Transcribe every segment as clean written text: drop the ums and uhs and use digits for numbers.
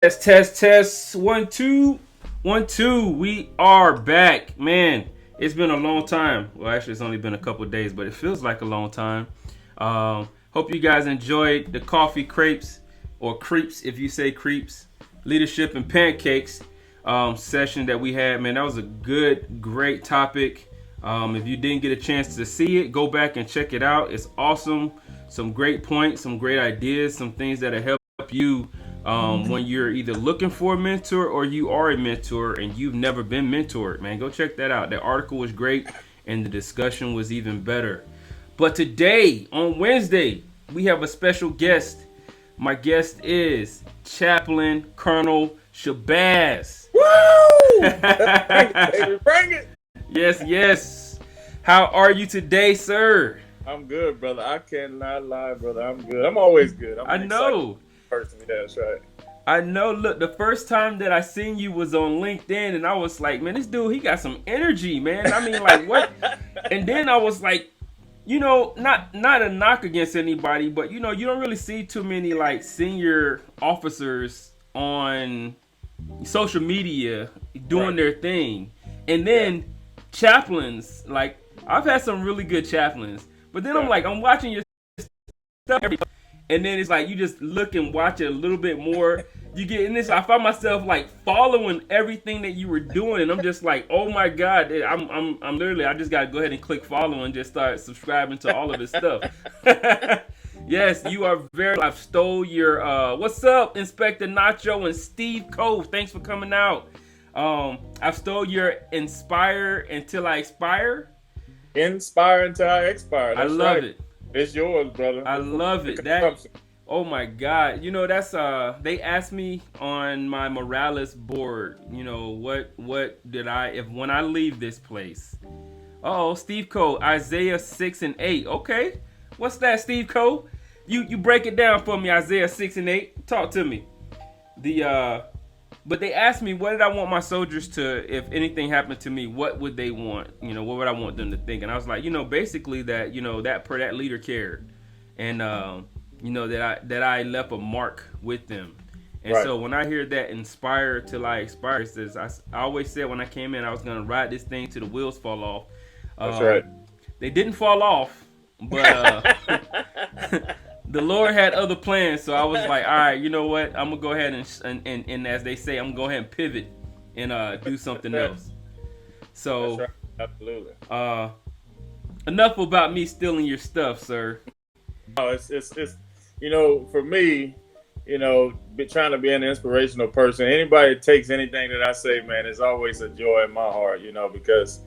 Test. 1 2 1 2. We are back, man. It's been a long time. Well, actually, it's only been a couple of days, but it feels like a long time. Hope you guys enjoyed the coffee crepes or creeps, if you say creeps, leadership and pancakes session that we had. Man, that was a great topic. If you didn't get a chance to see it, go back and check it out. It's awesome. Some great points, some great ideas, some things that help you when you're either looking for a mentor or you are a mentor and you've never been mentored. Man, go check that out. The article was great and the discussion was even better. But today, on Wednesday, we have a special guest. My guest is Chaplain Kallid Shabazz. Woo! Bring it. Yes. How are you today, sir? I'm good, brother. I cannot lie, brother. I'm good. I'm always good. I know. Person, that's right. I know. Look, the first time that I seen you was on LinkedIn, and I was like, man, this dude, he got some energy, man. I mean, like, what? And then I was like, not a knock against anybody, but you don't really see too many like senior officers on social media doing their thing. And then chaplains, like I've had some really good chaplains, but then I'm watching your stuff, and then it's like you just look and watch it a little bit more. You get in this. I find myself like following everything that you were doing, and I'm just like, oh my god, I'm literally. I just gotta go ahead and click follow and just start subscribing to all of this stuff. Yes, you are very. I've stole your. What's up, Inspector Nacho and Steve Cove? Thanks for coming out. I've stole your inspire until I expire. Inspire until I expire. That's I love right. it. It's yours, brother. I love it. Oh my God. That's they asked me on my Morales board, what did when I leave this place? Oh, Steve Cole, Isaiah 6 and 8. Okay. What's that, Steve Cole? You break it down for me, Isaiah 6 and 8. Talk to me. But they asked me, what did I want my soldiers to, if anything happened to me, what would they want? What would I want them to think? And I was like, basically that, that leader cared. And, that I left a mark with them. And so when I hear that inspire till I expire, it says, I always said when I came in, I was going to ride this thing till the wheels fall off. That's right. They didn't fall off, but the Lord had other plans, so I was like, all right, you know what? I'm gonna go ahead and as they say, I'm gonna go ahead and pivot and do something else. So, that's right. Absolutely. Enough about me stealing your stuff, sir. Oh, it's for me, trying to be an inspirational person. Anybody that takes anything that I say, man, it's always a joy in my heart, because,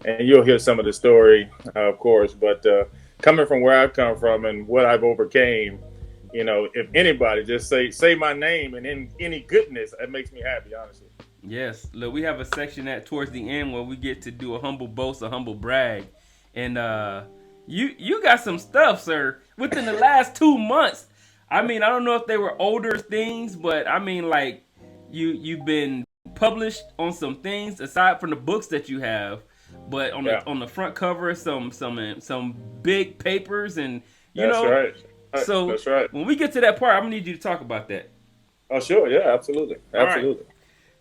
and you'll hear some of the story, of course, but. Coming from where I've come from and what I've overcame, if anybody just say my name and in any goodness, it makes me happy, honestly. Yes. Look, we have a section towards the end where we get to do a humble boast, a humble brag. And you got some stuff, sir, within the last 2 months. I mean, I don't know if they were older things, but I mean, like, you've been published on some things aside from the books that you have. But on the front cover, some big papers, and that's right. So that's right. When we get to that part, I'm gonna need you to talk about that. Oh sure, yeah, absolutely. Right.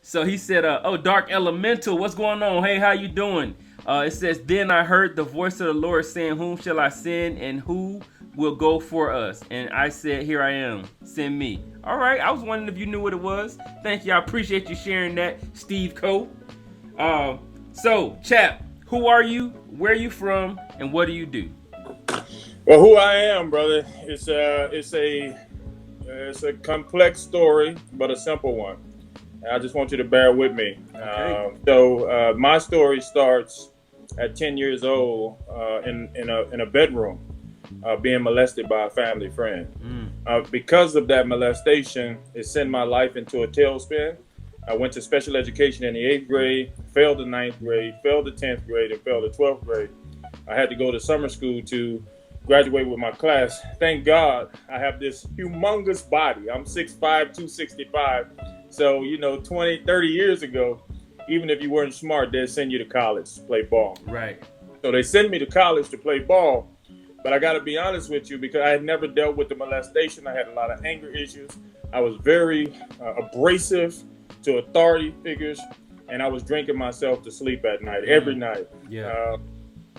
So he said, Dark Elemental, what's going on? Hey, how you doing? It says, then I heard the voice of the Lord saying, whom shall I send, and who will go for us? And I said, here I am, send me. All right, I was wondering if you knew what it was. Thank you, I appreciate you sharing that, Steve Cole. So, Chap, who are you? Where are you from? And what do you do? Well, who I am, brother, it's a complex story, but a simple one. I just want you to bear with me. Okay. My story starts at 10 years old in a bedroom, being molested by a family friend. Because of that molestation, it sent my life into a tailspin. I went to special education in the 8th grade, failed the 9th grade, failed the 10th grade, and failed the 12th grade. I had to go to summer school to graduate with my class. Thank God I have this humongous body. I'm 6'5", 265. So, 20, 30 years ago, even if you weren't smart, they'd send you to college to play ball. Right. So they sent me to college to play ball. But I got to be honest with you, because I had never dealt with the molestation. I had a lot of anger issues. I was very abrasive to authority figures, and I was drinking myself to sleep at night, every night. Yeah.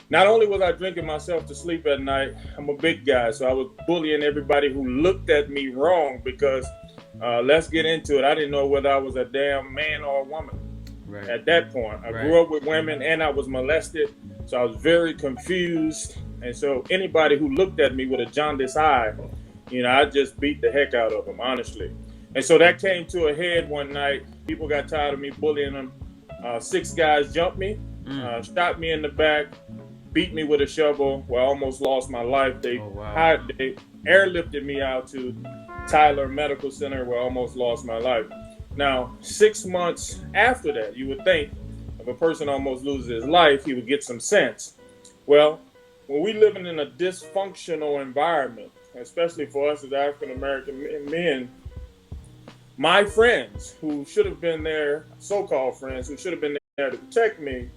Not only was I drinking myself to sleep at night, I'm a big guy, so I was bullying everybody who looked at me wrong because, let's get into it, I didn't know whether I was a damn man or a woman. Right. At that point, I grew up with women and I was molested, so I was very confused. And so anybody who looked at me with a jaundiced eye, I just beat the heck out of them, honestly. And so that came to a head one night. People got tired of me bullying them. 6 guys jumped me, shot me in the back, beat me with a shovel, where I almost lost my life. They airlifted me out to Tyler Medical Center, where I almost lost my life. Now, 6 months after that, you would think if a person almost loses his life, he would get some sense. Well, when we living in a dysfunctional environment, especially for us as African-American men, my friends who should have been there, so-called friends who should have been there to protect me,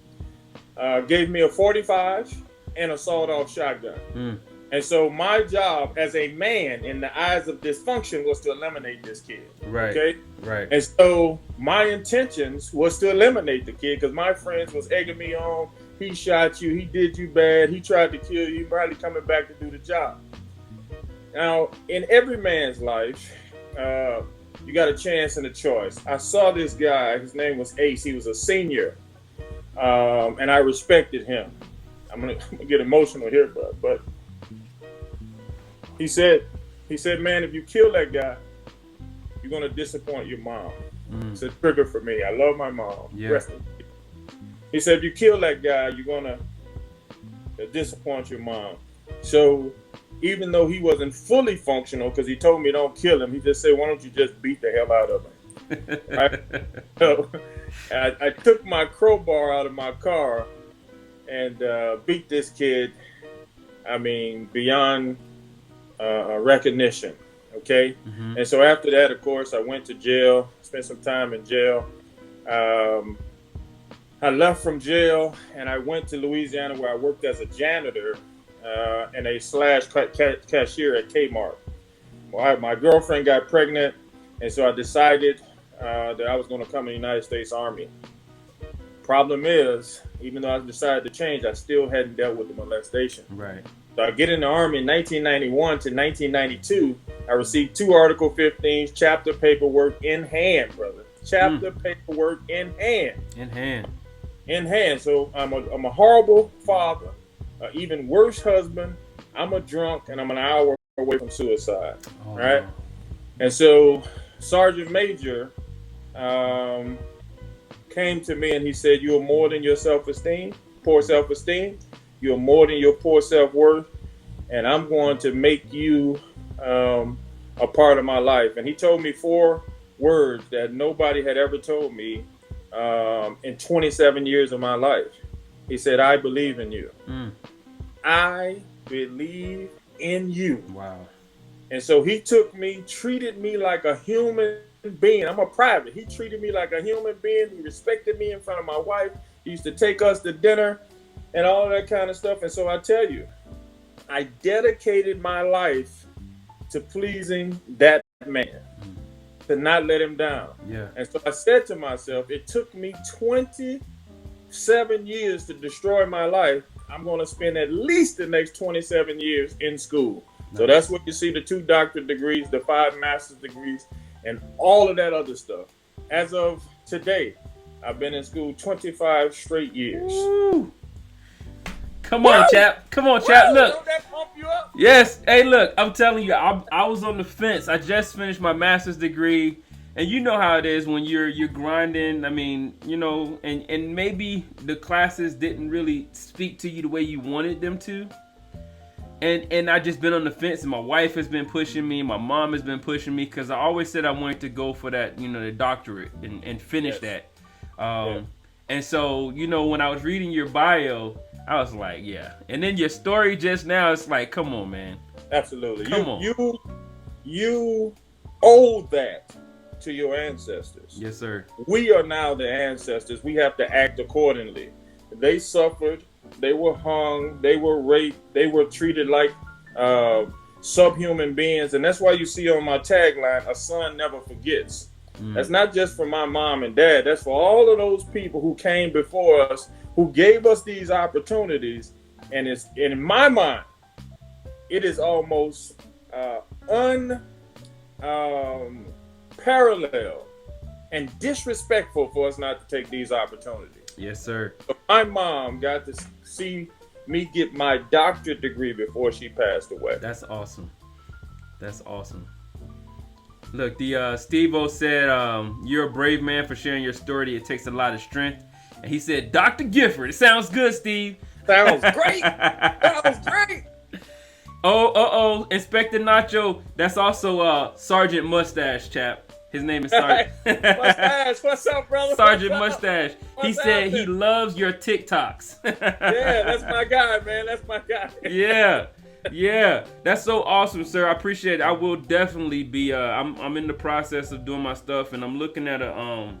gave me a 45 and a sawed-off shotgun. And so my job as a man in the eyes of dysfunction was to eliminate this kid. Right. Okay? Right. And so my intentions was to eliminate the kid because my friends was egging me on. He shot you. He did you bad. He tried to kill you. He probably coming back to do the job. Now, in every man's life, you got a chance and a choice. I saw this guy. His name was Ace. He was a senior. And I respected him. I'm gonna get emotional here, but he said, man, if you kill that guy, you're gonna disappoint your mom. It's a trigger for me. I love my mom. Yeah. He said, if you kill that guy, you're gonna disappoint your mom. So even though he wasn't fully functional, because he told me don't kill him, he just said, why don't you just beat the hell out of him? Right? So I took my crowbar out of my car and beat this kid, beyond recognition. Okay. And so after that, of course, I went to jail, spent some time in jail. I left from jail and I went to Louisiana, where I worked as a janitor and a / cashier at Kmart. My girlfriend got pregnant, and so I decided that I was going to come in the United States Army. Problem is, even though I decided to change, I still hadn't dealt with the molestation. Right. So I get in the Army in 1991 to 1992. I received 2 Article 15s, chapter paperwork in hand, brother. Chapter paperwork in hand. In hand. So I'm a horrible father, even worse husband. I'm a drunk, and I'm an hour away from suicide. Oh, right? Wow. And so Sergeant Major came to me and he said, you are more than your self-esteem, poor self-esteem. You're more than your poor self-worth, and I'm going to make you a part of my life. And he told me 4 words that nobody had ever told me in 27 years of my life. He said, I believe in you. I believe in you. Wow. And so he took me, treated me like a human being. I'm a private. He treated me like a human being. He respected me in front of my wife. He used to take us to dinner and all that kind of stuff. And so I tell you, I dedicated my life to pleasing that man, to not let him down. Yeah. And so I said to myself, it took me 27 years to destroy my life. I'm going to spend at least the next 27 years in school. Nice. So that's what you see, the 2 doctorate degrees, the 5 master's degrees, and all of that other stuff. As of today, I've been in school 25 straight years. Woo. Come on, chap. Come on, chap. Look. Don't that pump you up? Yes. Hey, look. I'm telling you, I was on the fence. I just finished my master's degree, and you know how it is when you're grinding. And maybe the classes didn't really speak to you the way you wanted them to. And I just been on the fence, and my wife has been pushing me, my mom has been pushing me, because I always said I wanted to go for that, the doctorate and finish that. And so, when I was reading your bio, I was like, yeah. And then your story just now, it's like, come on, man. Absolutely. Come on. You owe that to your ancestors. Yes, sir. We are now the ancestors. We have to act accordingly. They suffered. They were hung. They were raped. They were treated like subhuman beings. And that's why you see on my tagline, a son never forgets. That's not just for my mom and dad. That's for all of those people who came before us, who gave us these opportunities. And it's, in my mind, it is almost unparalleled and disrespectful for us not to take these opportunities. Yes, sir. But my mom got to see me get my doctorate degree before she passed away. That's awesome. That's awesome. Look, the Steve-O said, you're a brave man for sharing your story. It takes a lot of strength. And he said, Dr. Gifford. It sounds good, Steve. Sounds great. Sounds great. Inspector Nacho. That's also Sergeant Mustache, chap. His name is Sergeant. Mustache, what's up, brother? Sergeant Mustache. He said he loves your TikToks. Yeah, that's my guy, man. That's my guy. Yeah. That's so awesome, sir. I appreciate it. I will definitely be. I'm in the process of doing my stuff, and I'm looking at a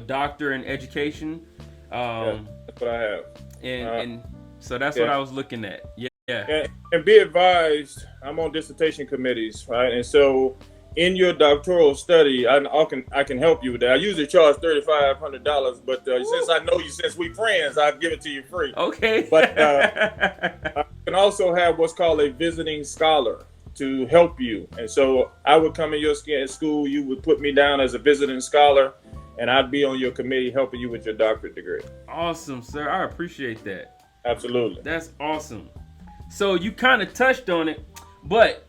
doctor in education. Yeah, that's what I have. And so that's what I was looking at. Yeah. And be advised, I'm on dissertation committees, right? And so, in your doctoral study, I can help you with that. I usually charge $3,500, but since I know you, since we friends, I'll give it to you free. Okay. But I can also have what's called a visiting scholar to help you. And so I would come in your school, you would put me down as a visiting scholar, and I'd be on your committee helping you with your doctorate degree. Awesome, sir. I appreciate that. Absolutely. That's awesome. So you kind of touched on it, but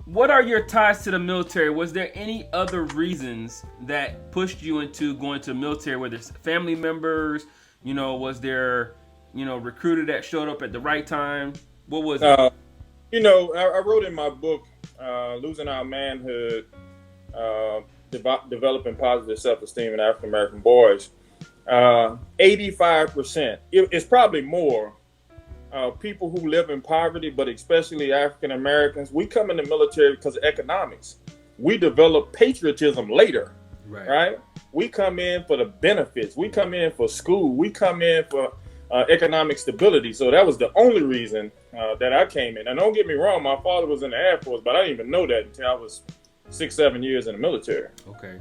what are your ties to the military? Was there any other reasons that pushed you into going to the military, whether it's family members, was there, recruiter that showed up at the right time? What was it? I wrote in my book, Losing Our Manhood, Developing Positive Self-Esteem in African American Boys, 85%, it's probably more, people who live in poverty, but especially African Americans, we come in the military because of economics. We develop patriotism later, right? We come in for the benefits. We come in for school. We come in for economic stability. So that was the only reason that I came in. And don't get me wrong, my father was in the Air Force, but I didn't even know that until I was 6-7 years in the military. Okay.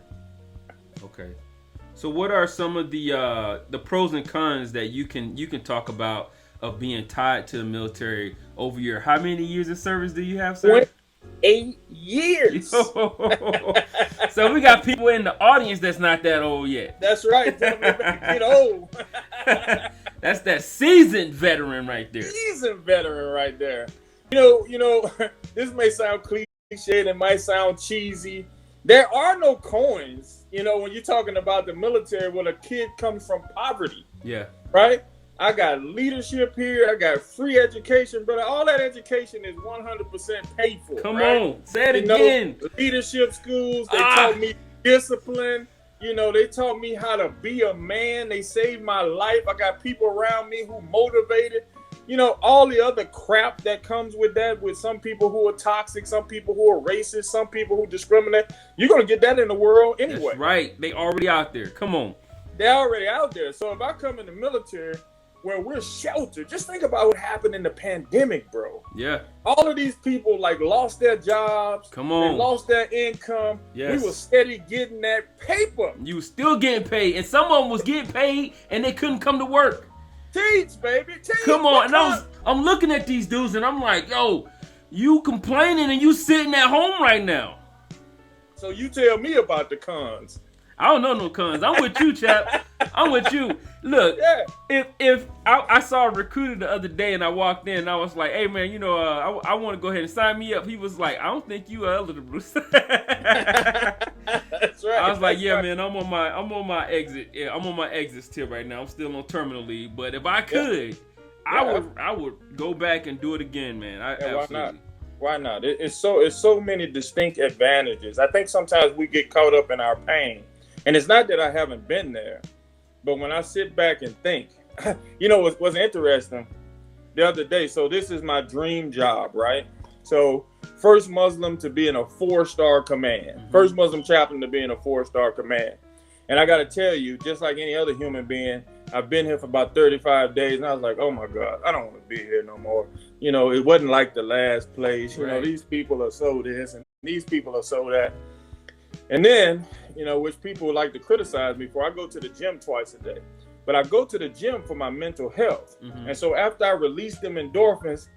So what are some of the pros and cons that you can talk about of being tied to the military over your, how many years of service do you have, sir? 8 years. So we got people in the audience that's not that old yet. That's right. Tell me about to get old. That's that seasoned veteran right there. Seasoned veteran right there. You know, this may sound cliche, it might sound cheesy. There are no coins, when you're talking about the military when a kid comes from poverty. Yeah. Right? I got leadership here. I got free education, brother. All that education is 100% paid for. Come on, say it again. Leadership schools, they taught me discipline. They taught me how to be a man. They saved my life. I got people around me who motivated. All the other crap that comes with that, with some people who are toxic, some people who are racist, some people who discriminate. You're going to get that in the world anyway. That's right. They already out there. Come on. They're already out there. So if I come in the military where we're sheltered, just think about what happened in the pandemic, bro. Yeah. All of these people lost their jobs. Come on. They lost their income. Yes. We were steady getting that paper. You were still getting paid, and some of them was getting paid and they couldn't come to work. Teach, baby. Teach. Come on. And I'm looking at these dudes and I'm like, yo, you complaining and you sitting at home right now. So you tell me about the cons. I don't know no cons. I'm with you, chap. I'm with you. Look, if I saw a recruiter the other day and I walked in and I was like, hey man, I want to go ahead and sign me up. He was like, I don't think you are eligible. That's right. I was like, yeah, man, I'm on my exit. Yeah, I'm on my exit tip right now. I'm still on terminal leave. But if I could, I would go back and do it again, man. Absolutely. Why not? It's so many distinct advantages. I think sometimes we get caught up in our pain. And it's not that I haven't been there, but when I sit back and think, what's interesting the other day, so this is my dream job, right? So first Muslim to be in a 4-star command, first Muslim chaplain to be in a 4-star command. And I got to tell you, just like any other human being, I've been here for about 35 days, and I was like, oh my God, I don't want to be here no more. You know, it wasn't like the last place. You know, these people are so this and these people are so that. And then, you know, which people like to criticize me for, I go to the gym twice a day. But I go to the gym for my mental health. And so after I release them endorphins,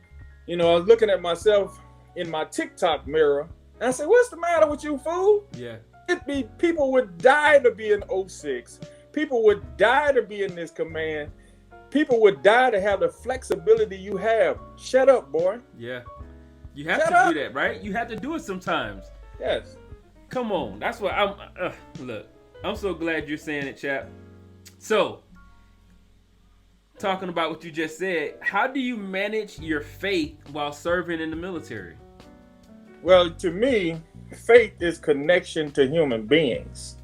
you know, I was looking at myself in my TikTok mirror, and I said, what's the matter with you, fool? Yeah. People would die to be in 06. People would die to be in this command. People would die to have the flexibility you have. Shut up, boy. Yeah. You have to do that, right? You have to do it sometimes. Yes. Come on. That's what look, I'm so glad you're saying it, chap. So, talking about what you just said, how do you manage your faith while serving in the military? Well, to me, faith is connection to human beings,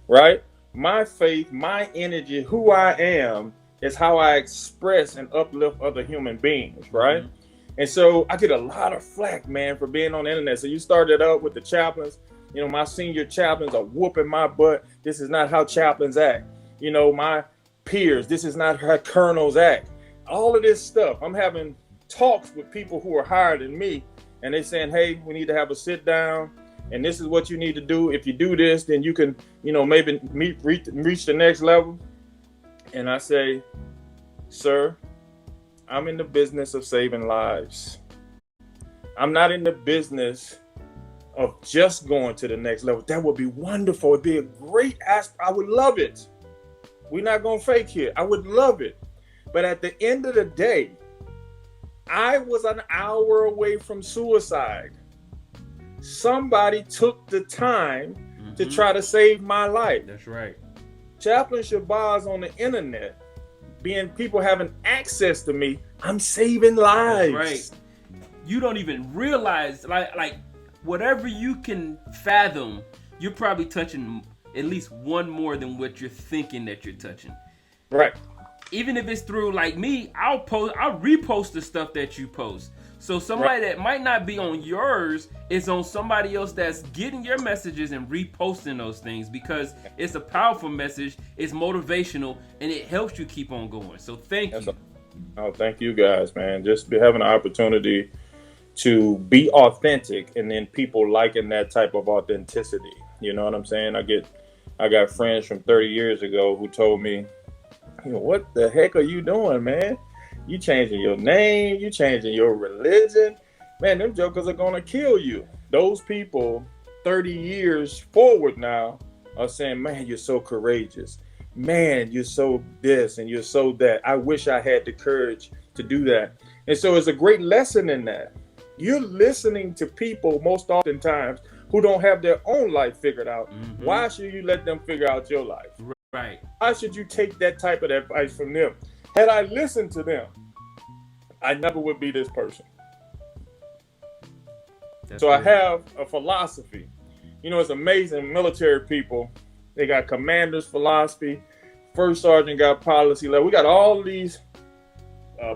right? My faith, my energy, who I am, is how I express and uplift other human beings, right? And so I get a lot of flack, man, for being on the internet. So you started out with the chaplains. You know, my senior chaplains are whooping my butt. This is not how chaplains act. You know, my peers, this is not how colonels act. All of this stuff. I'm having talks with people who are higher than me, and they're saying, hey, we need to have a sit down, and this is what you need to do. If you do this, then you can, you know, maybe reach the next level. And I say, sir, I'm in the business of saving lives. I'm not in the business of just going to the next level. That would be wonderful. It'd be a great aspect. I would love it. We're not going to fake here. I would love it. But at the end of the day, I was an hour away from suicide. Somebody took the time to try to save my life. That's right. Chaplain Shabazz on the internet, being people having access to me, I'm saving lives. That's right. You don't even realize, like whatever you can fathom, you're probably touching at least one more than what you're thinking that you're touching. Right. Even if it's through, like me, I'll repost the stuff that you post. So somebody that might not be on yours is on somebody else that's getting your messages and reposting those things, because it's a powerful message, it's motivational, and it helps you keep on going. So thank you. Oh, thank you guys, man. Just having an opportunity to be authentic, and then people liking that type of authenticity. You know what I'm saying? I got friends from 30 years ago who told me, you know, what the heck are you doing, man? You changing your name, you changing your religion. Man, them jokers are gonna kill you. Those people 30 years forward now are saying, man, you're so courageous. Man, you're so this and you're so that. I wish I had the courage to do that. And so it's a great lesson in that. You're listening to people most oftentimes who don't have their own life figured out. Why should you let them figure out your life? Right. Why should you take that type of advice from them? Had I listened to them, I never would be this person. So I have a philosophy. You know, it's amazing. Military people, they got commander's philosophy. First sergeant got policy letter. We got all these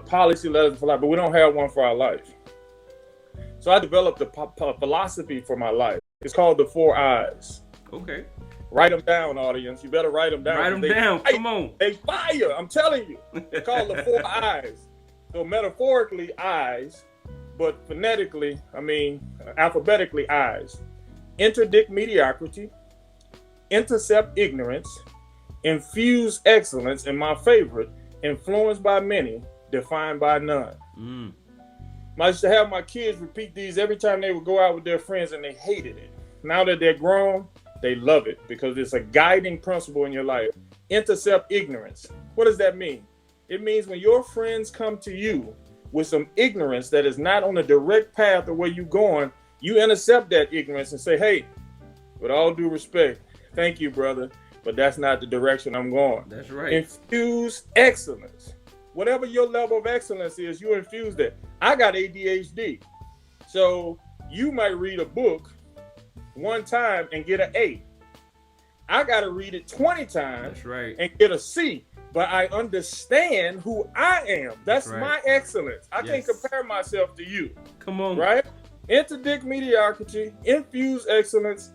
policy letters for life, but we don't have one for our life. So I developed a philosophy for my life. It's called the 4 Eyes. Okay. Write them down, audience. You better write them down. Write them down. Come on. They fire. I'm telling you. It's called the 4 Eyes. So metaphorically, eyes, but phonetically, alphabetically, eyes. Interdict mediocrity, intercept ignorance, infuse excellence, and my favorite, influenced by many, defined by none. I used to have my kids repeat these every time they would go out with their friends, and they hated it. Now that they're grown, they love it because it's a guiding principle in your life. Intercept ignorance. What does that mean? It means when your friends come to you with some ignorance that is not on the direct path of where you're going, you intercept that ignorance and say, hey, with all due respect, thank you, brother, but that's not the direction I'm going. That's right. Infuse excellence. Whatever your level of excellence is, you infuse that. I got ADHD. So you might read a book one time and get an A. I got to read it 20 times. That's right. And get a C. But I understand who I am. That's right. My excellence. I can't compare myself to you. Come on. Right? Interdict mediocrity, infuse excellence.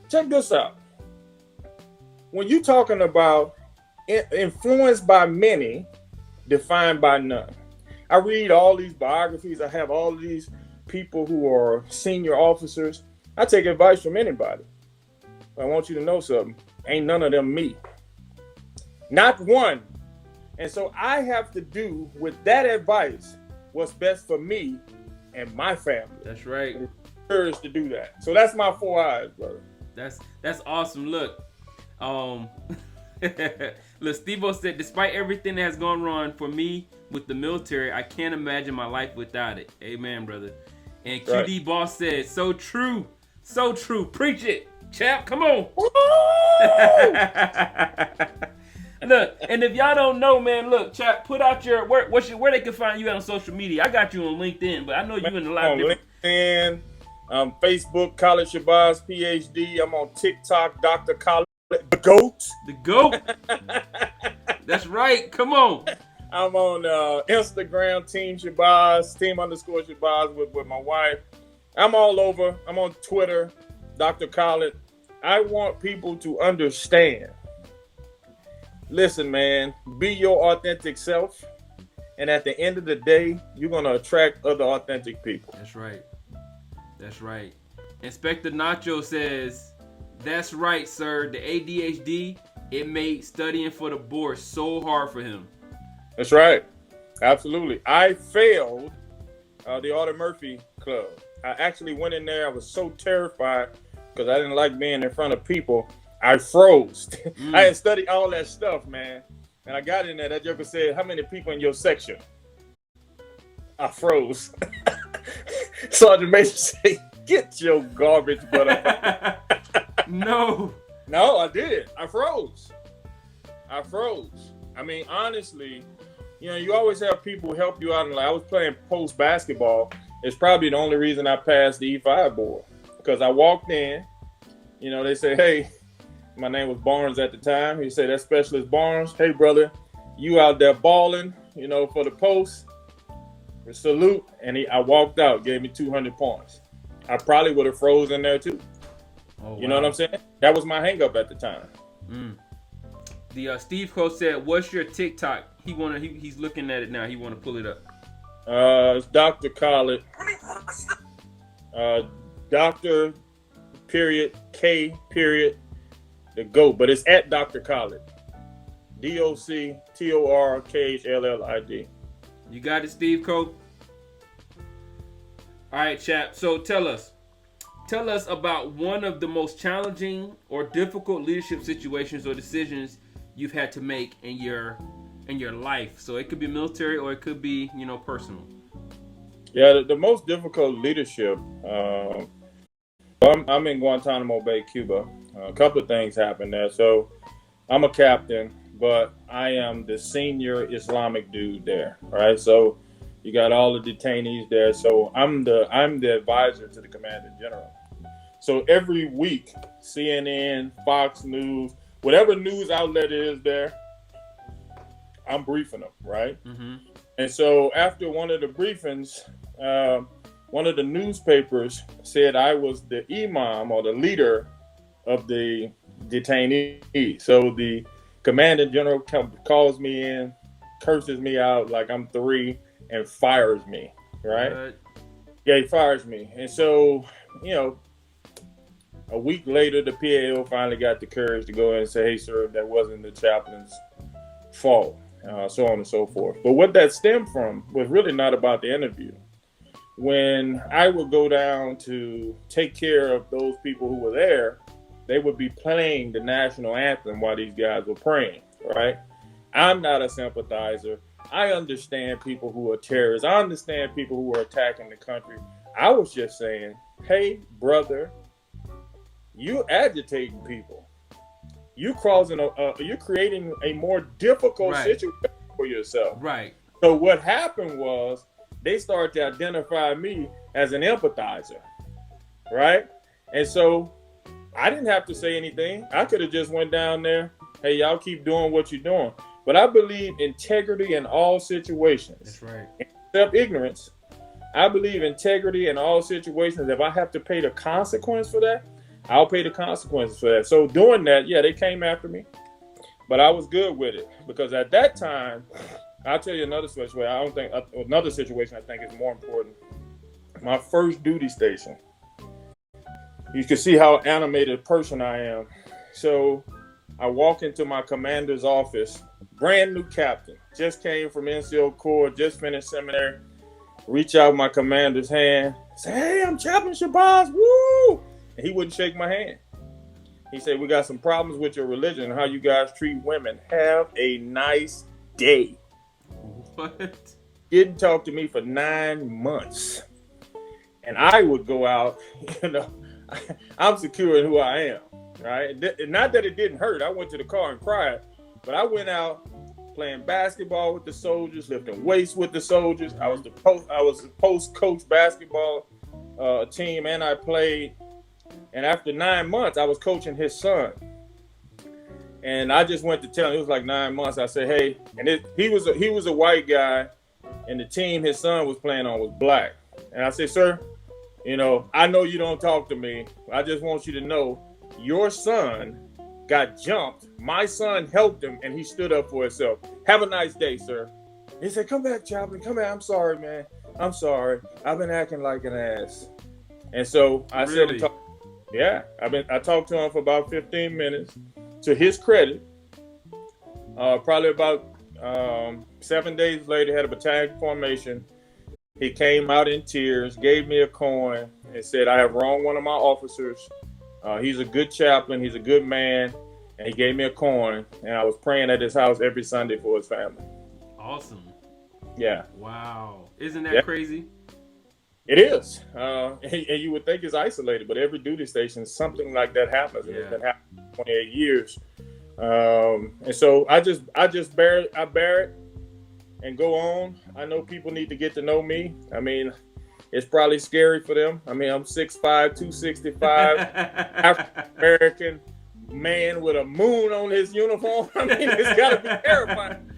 Check this out. when you're talking about influenced by many, defined by none. I read all these biographies. I have all these people who are senior officers. I take advice from anybody. I want you to know something. Ain't none of them me. Not one. And so I have to do with that advice what's best for me and my family. That's right. Courage to do that. So that's my 4 eyes, brother. That's awesome. Look, look, Steve-O said, despite everything that has gone wrong for me with the military, I can't imagine my life without it. Amen, brother. And QD right. Boss said, so true. So true. Preach it, chap. Come on. Look, and if y'all don't know, man, look, chap, put out your where they can find you on social media. I got you on LinkedIn, but I know you in a lot of different. LinkedIn, Facebook, Kallid Shabazz PhD. I'm on TikTok, Dr. Kallid, the GOAT. The GOAT. That's right. Come on. I'm on Instagram, Team Shabazz, Team_Shabazz with my wife. I'm all over. I'm on Twitter, Dr. Kallid. I want people to understand. Listen, man, be your authentic self. And at the end of the day, you're going to attract other authentic people. That's right. That's right. Inspector Nacho says, that's right, sir. The ADHD, it made studying for the board so hard for him. That's right. Absolutely. I failed the Arthur Murphy Club. I actually went in there. I was so terrified because I didn't like being in front of people. I froze. I had studied all that stuff, man. And I got in there. That joker said, how many people in your section? I froze. Sergeant Major said, get your garbage butt up. No, I did. I froze. I mean, honestly, you always have people help you out. And like, I was playing post basketball. It's probably the only reason I passed the E5 board. Because I walked in, they say, hey, my name was Barnes at the time. He said, that's Specialist Barnes. Hey, brother, you out there balling, for the post. Salute. And I walked out, gave me 200 points. I probably would have frozen there too. Oh, you know what I'm saying? That was my hang up at the time. The Steve Cole said, what's your TikTok? He's looking at it now. He want to pull it up. It's Dr. Kallid. Dr. Period K period the GOAT, but it's at Dr. Kallid. DOCTORKHLLID. You got it, Steve Cole? All right, chap. So tell us about one of the most challenging or difficult leadership situations or decisions you've had to make in your life. So it could be military or it could be, personal. Yeah, the most difficult leadership. I'm in Guantanamo Bay, Cuba. A couple of things happened there. So I'm a captain, but I am the senior Islamic dude there, right? So you got all the detainees there. So I'm the advisor to the commanding general. So every week, CNN, Fox News, whatever news outlet is there, I'm briefing them, right? Mm-hmm. And so after one of the briefings, one of the newspapers said I was the imam or the leader of the detainees. So the commanding general calls me in, curses me out like I'm 3, and fires me, right? Yeah, he fires me. And so, a week later, the PAO finally got the courage to go in and say, hey, sir, that wasn't the chaplain's fault, so on and so forth. But what that stemmed from was really not about the interview. When I would go down to take care of those people who were there, they would be playing the national anthem while these guys were praying, right? I'm not a sympathizer. I understand people who are terrorists. I understand people who are attacking the country. I was just saying, hey, brother, you agitating people. You're creating a more difficult situation for yourself. Right. So what happened was they started to identify me as an empathizer, right? And so I didn't have to say anything. I could have just went down there, hey, y'all keep doing what you're doing. But I believe integrity in all situations. That's right. Except ignorance. I believe integrity in all situations. If I have to pay the consequence for that, I'll pay the consequences for that. So doing that, yeah, they came after me, but I was good with it because at that time, I'll tell you another situation. Another situation I think is more important. My first duty station. You can see how animated person I am. So I walk into my commander's office, brand new captain, just came from NCO Corps, just finished seminary, reach out my commander's hand, say, hey, I'm Chaplain Shabazz, woo! And he wouldn't shake my hand. He said, we got some problems with your religion and how you guys treat women. Have a nice day. What? Didn't talk to me for 9 months. And I would go out, I'm secure in who I am, right? Not that it didn't hurt. I went to the car and cried, but I went out playing basketball with the soldiers, lifting weights with the soldiers. I was the post coach basketball team, and I played. And after 9 months, I was coaching his son. And I just went to tell him, it was like 9 months. I said, hey, and he was a white guy, and the team his son was playing on was black. And I said, sir, I know you don't talk to me. I just want you to know your son got jumped. My son helped him, and he stood up for himself. Have a nice day, sir. He said, come back, Chaplain. Come back. I'm sorry, man. I'm sorry. I've been acting like an ass. And so I Really? said, I talked to him for about 15 minutes. To his credit, probably about 7 days later, had a battalion formation. He came out in tears, gave me a coin, and said, I have wronged one of my officers. He's a good chaplain. He's a good man. And he gave me a coin. And I was praying at his house every Sunday for his family. Awesome. Yeah. Wow. Isn't that crazy? It is. And you would think it's isolated, but every duty station, something like that happens. And it's been happening for 28 years. And so I just bear it and go on. I know people need to get to know me. I mean, it's probably scary for them. I mean, I'm 6'5", 265, African American man with a moon on his uniform. I mean, it's got to be terrifying.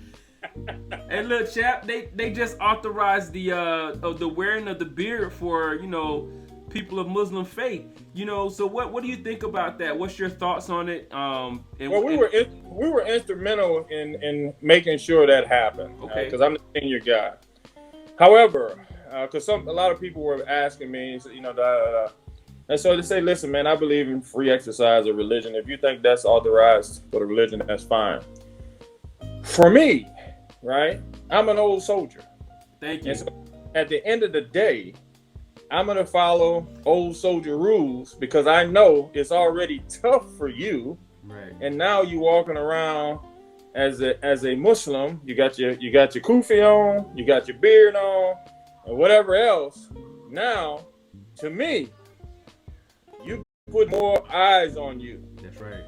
Hey, look, chap, they just authorized the wearing of the beard for people of Muslim faith. So what do you think about that? What's your thoughts on it? We were instrumental in making sure that happened. Okay. Because I'm the senior guy. However, because a lot of people were asking me, and so they say, listen, man, I believe in free exercise of religion. If you think that's authorized for the religion, that's fine. For me, right, I'm an old soldier. Thank you. And so at the end of the day, I'm going to follow old soldier rules because I know it's already tough for you. Right. And now you walking around as a Muslim, you got your kufi on, you got your beard on, and whatever else. Now, to me, you put more eyes on you. That's right.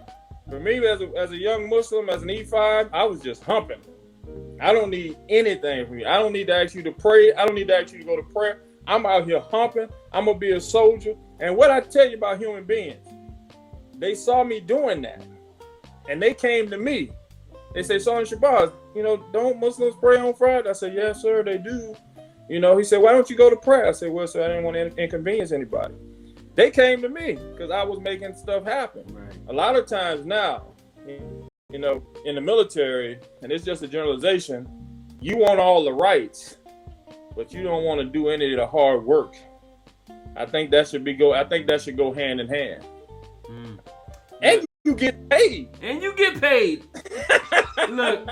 For me, as a young Muslim, as an E5, I was just humping. I don't need anything from you. I don't need to ask you to pray. I don't need to ask you to go to prayer. I'm out here humping. I'm going to be a soldier. And what I tell you about human beings, they saw me doing that. And they came to me. They say, Sergeant Shabazz, don't Muslims pray on Friday? I said, yes, sir, they do. He said, why don't you go to prayer? I said, well, sir, I didn't want to inconvenience anybody. They came to me because I was making stuff happen. Right. A lot of times now, in the military, and it's just a generalization, you want all the rights, but you don't want to do any of the hard work. I think that should go hand in hand. And you get paid. Look,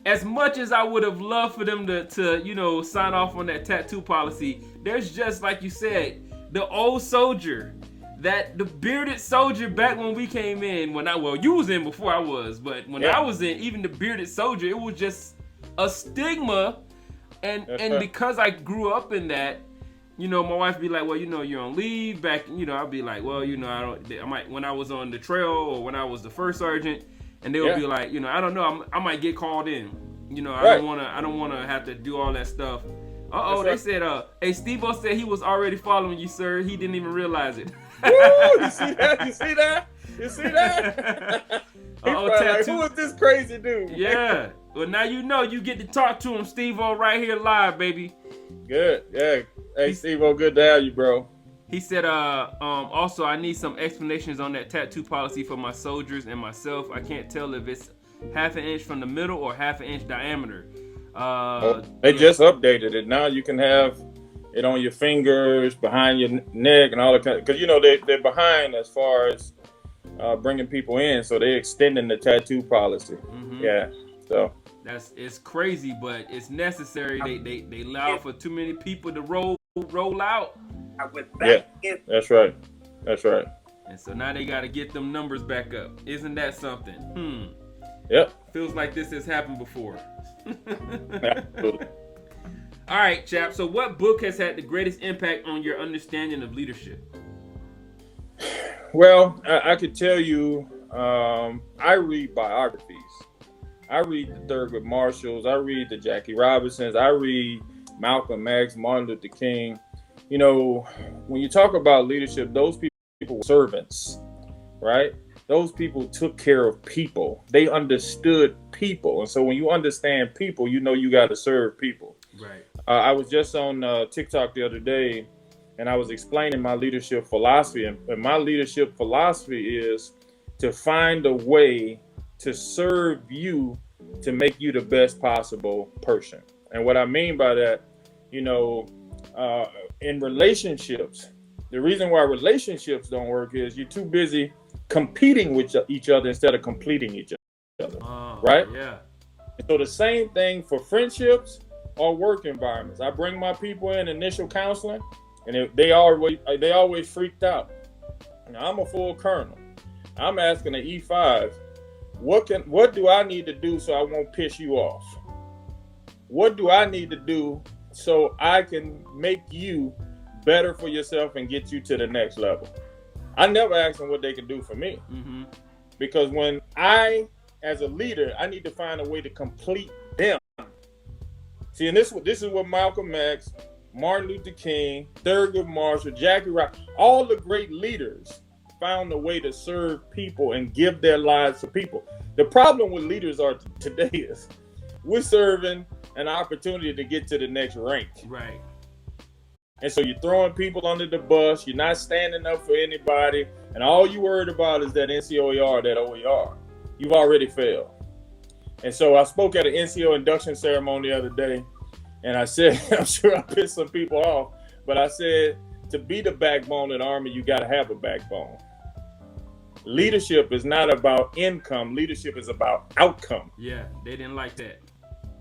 as much as I would have loved for them to sign off on that tattoo policy, there's just, like you said, the old soldier, the bearded soldier back when we came in, you was in before I was, but when I was in, even the bearded soldier, it was just a stigma. And because I grew up in that, my wife be like, well, you're on leave back, I'll be like, well, I might, when I was on the trail or when I was the first sergeant, and they would be like, I don't know, I might get called in, I don't want to have to do all that stuff. They said, hey, Steve-O said he was already following you, sir. He didn't even realize it. Woo, you see that? Like, who is this crazy dude? Yeah. Well, now you get to talk to him, Steve-O, right here live, baby. Good. Yeah. Hey, Steve-O, good to have you, bro. He said, also, I need some explanations on that tattoo policy for my soldiers and myself. I can't tell if it's half an inch from the middle or half an inch diameter. They just updated it. Now you can have it on your fingers, behind your neck, and all that. Because, you know, they're behind as far as bringing people in. So they're extending the tattoo policy. Mm-hmm. Yeah. So it's crazy, but it's necessary. They allow for too many people to roll out. Yeah, that's right. That's right. And so now they got to get them numbers back up. Isn't that something? Yep. Feels like this has happened before. Absolutely. All right, Chap. So what book has had the greatest impact on your understanding of leadership? Well, I could tell you, I read biographies. I read the Thurgood Marshalls. I read the Jackie Robinsons. I read Malcolm X, Martin Luther King. You know, when you talk about leadership, those people were servants, right? Those people took care of people. They understood people. And so when you understand people, you know you got to serve people. Right. I was just on TikTok the other day, and I was explaining my leadership philosophy. And my leadership philosophy is to find a way to serve you to make you the best possible person. And what I mean by that, you know, in relationships, the reason why relationships don't work is you're too busy competing with each other instead of completing each other, right? Yeah. So the same thing for friendships or work environments. I bring my people in initial counseling, and they always freaked out. Now, I'm a full colonel. I'm asking an E5, what do I need to do so I won't piss you off? What do I need to do so I can make you better for yourself and get you to the next level? I never ask them what they can do for me. Mm-hmm. Because when as a leader, I need to find a way to complete them. See, and this is what Malcolm X, Martin Luther King, Thurgood Marshall, Jackie Robinson, all the great leaders found a way to serve people and give their lives to people. The problem with leaders today is we're serving an opportunity to get to the next rank. Right. And so you're throwing people under the bus. You're not standing up for anybody. And all you worried about is that NCOER, that OER. You've already failed. And so I spoke at an NCO induction ceremony the other day. And I said, I'm sure I pissed some people off, but I said, to be the backbone of the Army, you got to have a backbone. Leadership is not about income. Leadership is about outcome. Yeah, they didn't like that.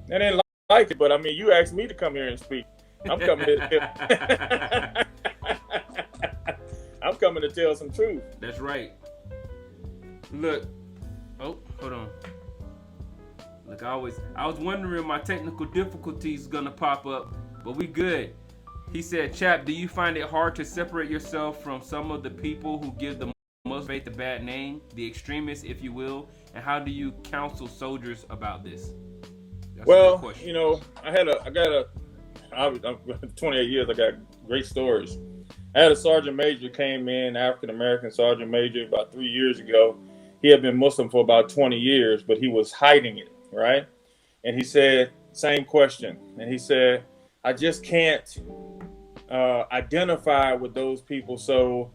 They didn't like it, but I mean, you asked me to come here and speak. I'm coming to I'm coming to tell some truth. That's right. Look, hold on. Look, I was wondering my technical difficulties gonna pop up, but we good. He said, Chap, do you find it hard to separate yourself from some of the people who give the most faith a bad name, the extremists, if you will, and how do you counsel soldiers about this? That's well, you know, I'm 28 years, I got great stories. I had a sergeant major came in, African-American sergeant major, about 3 years ago. He had been Muslim for about 20 years, but he was hiding it, right? And he said, same question. And he said, I just can't identify with those people. So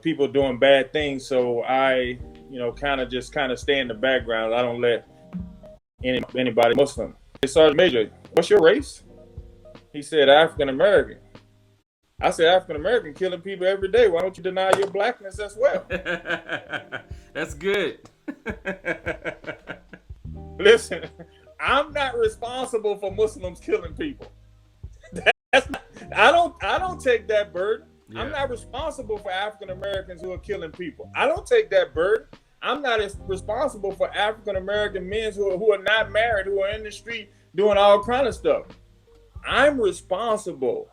people doing bad things. So I, kind of stay in the background. I don't let anybody Muslim. Hey, Sergeant Major, what's your race? He said, African American. I said, African American killing people every day. Why don't you deny your blackness as well? That's good. Listen, I'm not responsible for Muslims killing people. I don't take that burden. Yeah. I'm not responsible for African Americans who are killing people. I don't take that burden. I'm not responsible for African American men who are not married, who are in the street doing all kind of stuff. I'm responsible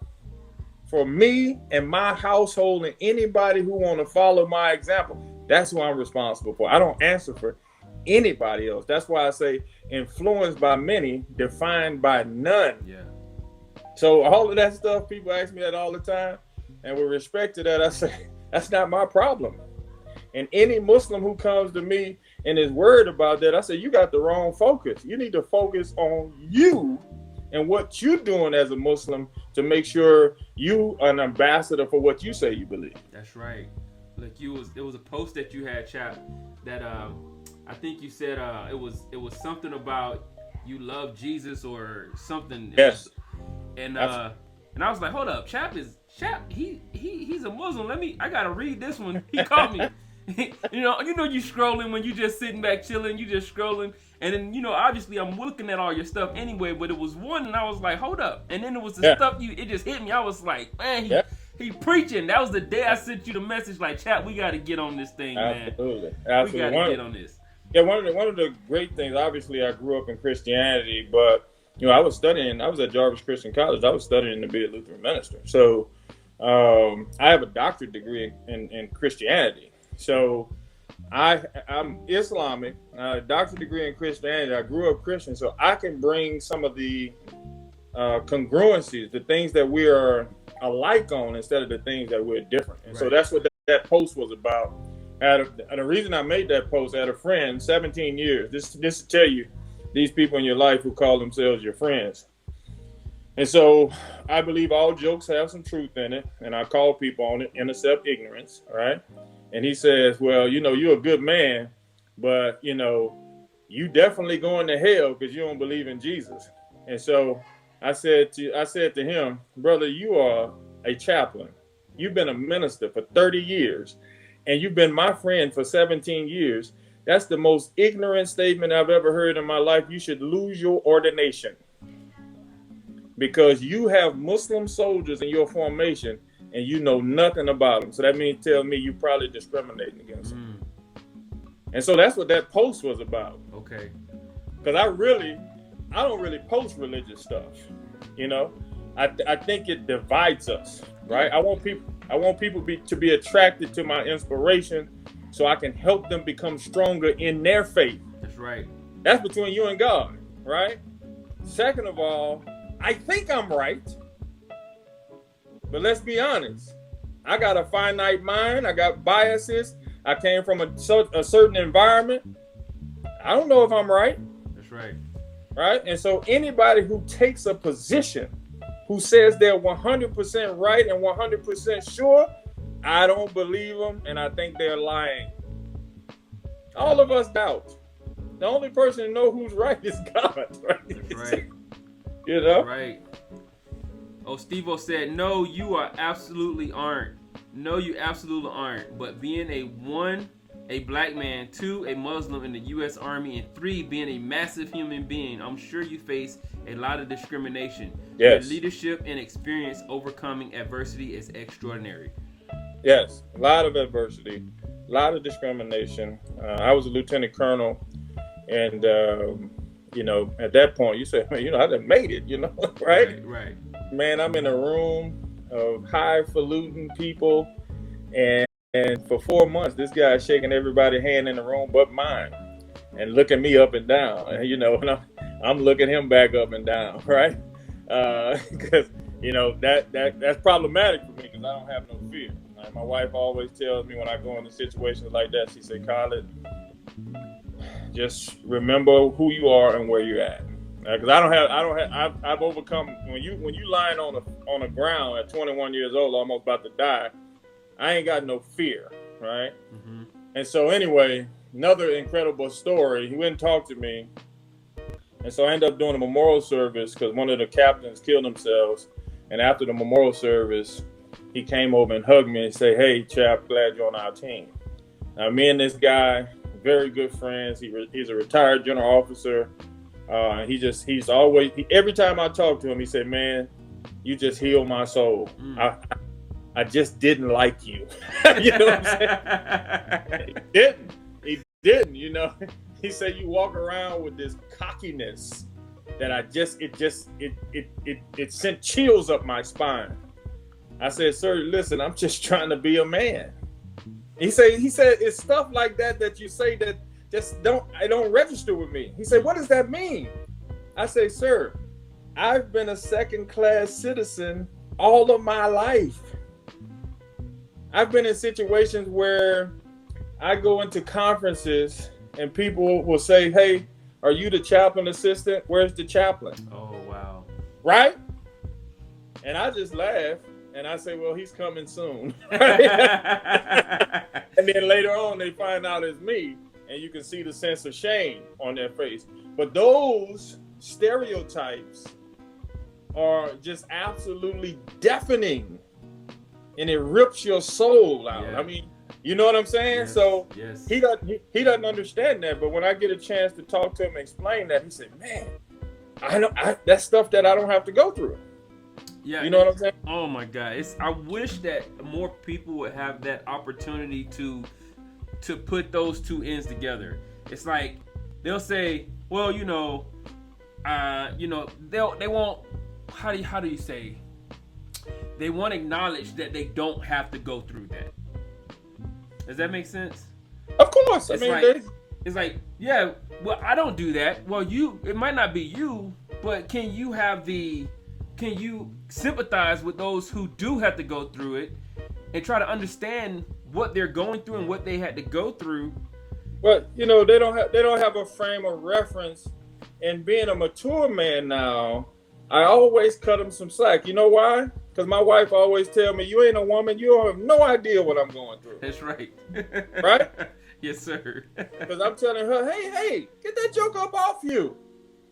for me and my household and anybody who want to follow my example. That's who I'm responsible for. I don't answer for anybody else. That's why I say influenced by many, defined by none. Yeah. So all of that stuff, people ask me that all the time. And with respect to that, I say, that's not my problem. And any Muslim who comes to me and is worried about that, I say, you got the wrong focus. You need to focus on you and what you're doing as a Muslim to make sure you are an ambassador for what you say you believe. That's right. Like it was a post that you had, Chap, that I think you said it was something about you love Jesus or something. Yes. And I was like, hold up, Chap, he's a Muslim. I gotta read this one. He caught me. you know you scrolling when you just sitting back chilling, you just scrolling, and then obviously I'm looking at all your stuff anyway, but it was one and I was like, hold up, and then it was the stuff it just hit me. I was like, man, he preaching. That was the day I sent you the message like, Chap, we gotta get on this thing, man. Absolutely. We gotta get on this. Yeah, one of the great things, obviously I grew up in Christianity, but I was at Jarvis Christian College. I was studying to be a Lutheran minister. So I have a doctorate degree in Christianity. So I'm Islamic, doctorate degree in Christianity. I grew up Christian, so I can bring some of the congruencies, the things that we are alike on instead of the things that we're different. And so that's what that post was about. And the reason I made that post, I had a friend, 17 years. This to tell you, these people in your life who call themselves your friends. And so I believe all jokes have some truth in it, and I call people on it, intercept ignorance, all right? And he says, well, you're a good man, but, you definitely going to hell because you don't believe in Jesus. And so I said to him, brother, you are a chaplain. You've been a minister for 30 years, and you've been my friend for 17 years. That's the most ignorant statement I've ever heard in my life. You should lose your ordination because you have Muslim soldiers in your formation and you know nothing about them. So that means tell me you probably discriminating against them. And so that's what that post was about. Okay. Because I don't really post religious stuff. I think it divides us, right? I want people to be attracted to my inspiration so I can help them become stronger in their faith. That's right. That's between you and God, right? Second of all, I think I'm right. But let's be honest. I got a finite mind. I got biases. I came from a certain environment. I don't know if I'm right. That's right. Right? And so anybody who takes a position, who says they're 100% right and 100% sure, I don't believe them, and I think they're lying. All of us doubt. The only person who knows who's right is God, right? That's right. Right. Oh, Steve-O said, no, you absolutely aren't. No, you absolutely aren't. But being a black man, 2, a Muslim in the U.S. Army, and 3, being a massive human being, I'm sure you face a lot of discrimination. Yes. Your leadership and experience overcoming adversity is extraordinary. Yes, a lot of adversity, a lot of discrimination. I was a lieutenant colonel, and at that point, you say, man, I done made it, right? Right. Man, I'm in a room of highfalutin people, and for 4 months, this guy is shaking everybody's hand in the room but mine, and looking me up and down, and I'm looking him back up and down, right? Because that's problematic for me because I don't have no fear. My wife always tells me when I go into situations like that, she said, Kallid, just remember who you are and where you're at. Because I've overcome when you lying on the ground at 21 years old, almost about to die. I ain't got no fear, right? Mm-hmm. And so anyway, another incredible story. He went and talked to me, and so I ended up doing a memorial service because one of the captains killed themselves. And after the memorial service, he came over and hugged me and said, "Hey, chap, glad you're on our team." Now, me and this guy, very good friends. He's a retired general officer. He's always, every time I talk to him, he said, "Man, you just healed my soul. I just didn't like you." You know what I'm saying? He didn't, He said, "You walk around with this cockiness that it sent chills up my spine." I said, "Sir, listen, I'm just trying to be a man." He said, "It's stuff like that you say that just don't register with me." He said, "What does that mean?" I say, "Sir, I've been a second-class citizen all of my life. I've been in situations where I go into conferences and people will say, 'Hey, are you the chaplain assistant? Where's the chaplain?'" Oh, wow. right? And I just laugh and I say, well, he's coming soon. And then later on, they find out it's me, and you can see the sense of shame on their face. But those stereotypes are just absolutely deafening, and it rips your soul out. Yeah. I mean, you know what I'm saying? Yes. So yes. He doesn't understand that. But when I get a chance to talk to him and explain that, he said, man, that's stuff that I don't have to go through. Yeah, you know what I'm saying? Oh my God! I wish that more people would have that opportunity to put those two ends together. It's like they'll say, well, they won't. How do you say? They won't acknowledge that they don't have to go through that. Does that make sense? Of course. It's like, yeah. Well, I don't do that. Well, it might not be you, but can you sympathize with those who do have to go through it and try to understand what they're going through and what they had to go through? Well, they don't have a frame of reference. And being a mature man now, I always cut them some slack. You know why? Because my wife always tell me, you ain't a woman, you don't have no idea what I'm going through. That's right. Right? Yes, sir. Because I'm telling her, hey, get that joke up off you.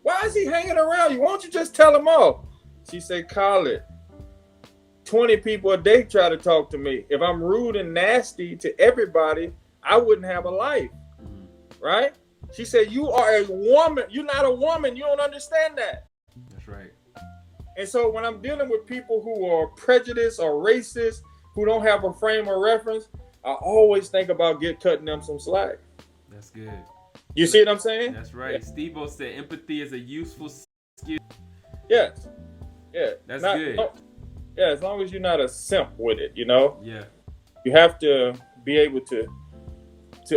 Why is he hanging around you? Why don't you just tell him off? She said, Kallid, 20 people a day try to talk to me. If I'm rude and nasty to everybody, I wouldn't have a life. Right? She said, you are a woman. You're not a woman. You don't understand that. That's right. And so when I'm dealing with people who are prejudiced or racist, who don't have a frame of reference, I always think about cutting them some slack. That's good. You see what I'm saying? That's right. Yeah. Steve-O said empathy is a useful skill. Yes. Yeah. That's good. Yeah, as long as you're not a simp with it, Yeah. You have to be able to